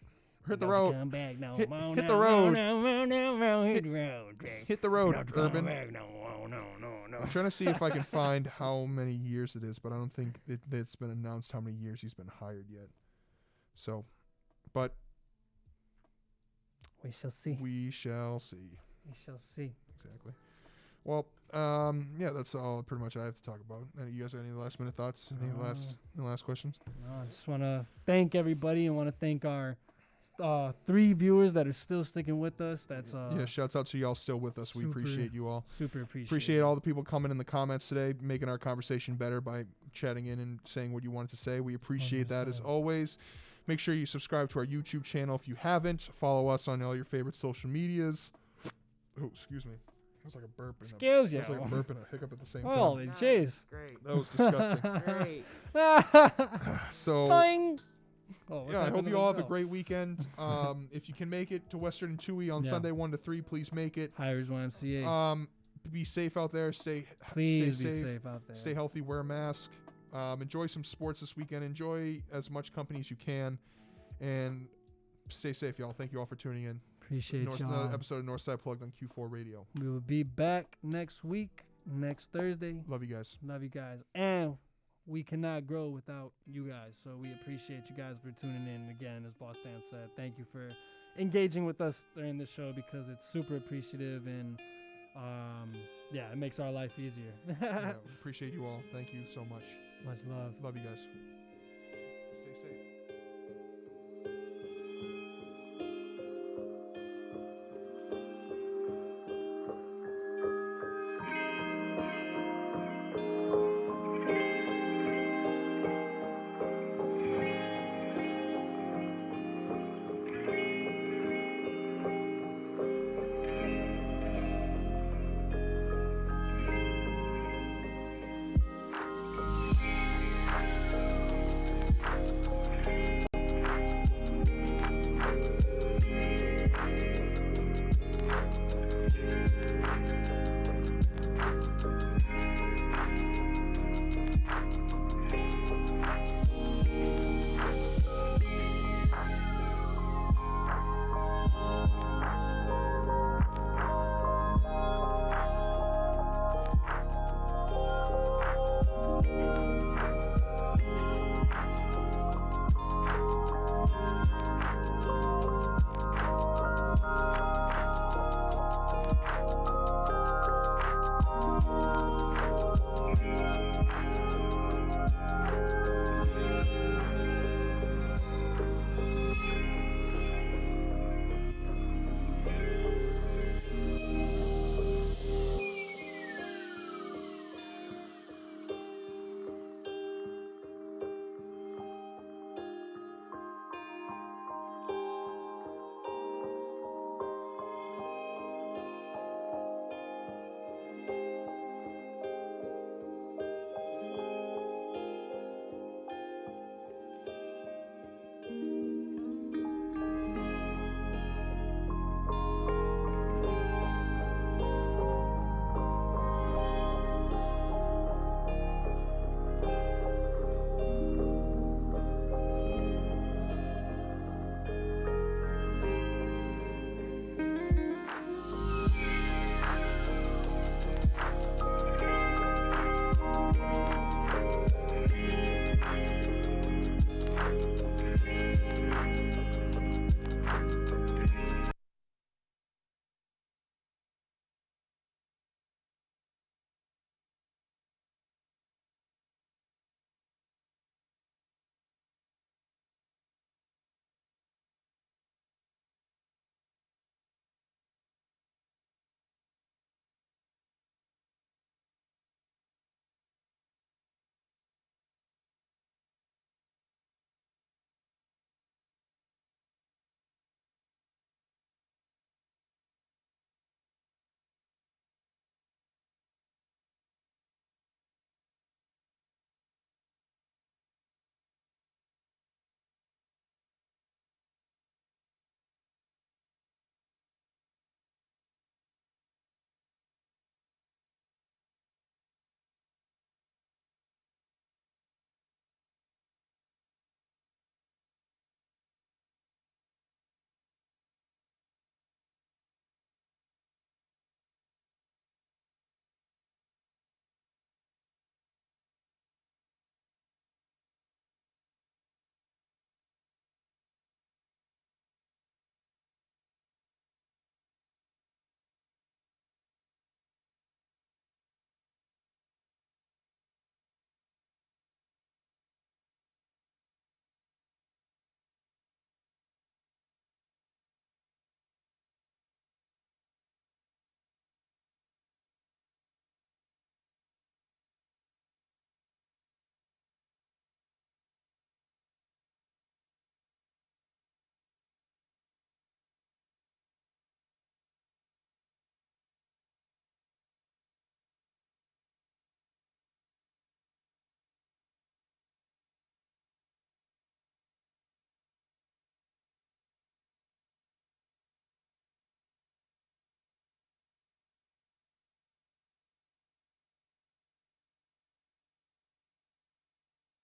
Hit the About to road. come back now. Hit No, the no, road. no, no, no, no, hit the road. Drake. Hit the road, About to come Urban. back now. Oh, no, no, no. I'm trying to see if I can find how many years it is, but I don't think it's been announced how many years he's been hired yet. So, but We shall see. we shall see. We shall see. Exactly. Well, yeah, that's all pretty much I have to talk about. You guys have any last minute thoughts? Any last questions? No, I just want to thank everybody and want to thank our 3 viewers that are still sticking with us. That's Yeah, shouts out to y'all still with us. We super- appreciate you all. super Appreciate all the people coming in the comments today, making our conversation better by chatting in and saying what you wanted to say. We appreciate that as 100%. always. Make sure you subscribe to our YouTube channel if you haven't. Follow us on all your favorite social medias. Oh, excuse me. It was like a burp. Excuse It was like a you. burp and a hiccup at the same time. Holy Nice, jeez. Great. That was disgusting. Great. So, Boing. Oh, what yeah, I happened hope to you the all have a bell? great weekend. If you can make it to Western and Tui on Yeah. Sunday 1 to 3, please make it. Hires YMCA. Be safe out there. Stay Please stay be safe. safe out there. Stay healthy. Wear a mask. Enjoy some sports this weekend. Enjoy as much company as you can, and stay safe, y'all. Thank you all for tuning in. Appreciate y'all. Another episode of Northside Plugged on Q4 Radio. We will be back next week, next Thursday. Love you guys. Love you guys. And we cannot grow without you guys. So we appreciate you guys for tuning in. Again, as Boss Dan said, thank you for engaging with us during this show because it's super appreciative and yeah, it makes our life easier. Yeah, appreciate you all. Thank you so much. Much love. Love you guys.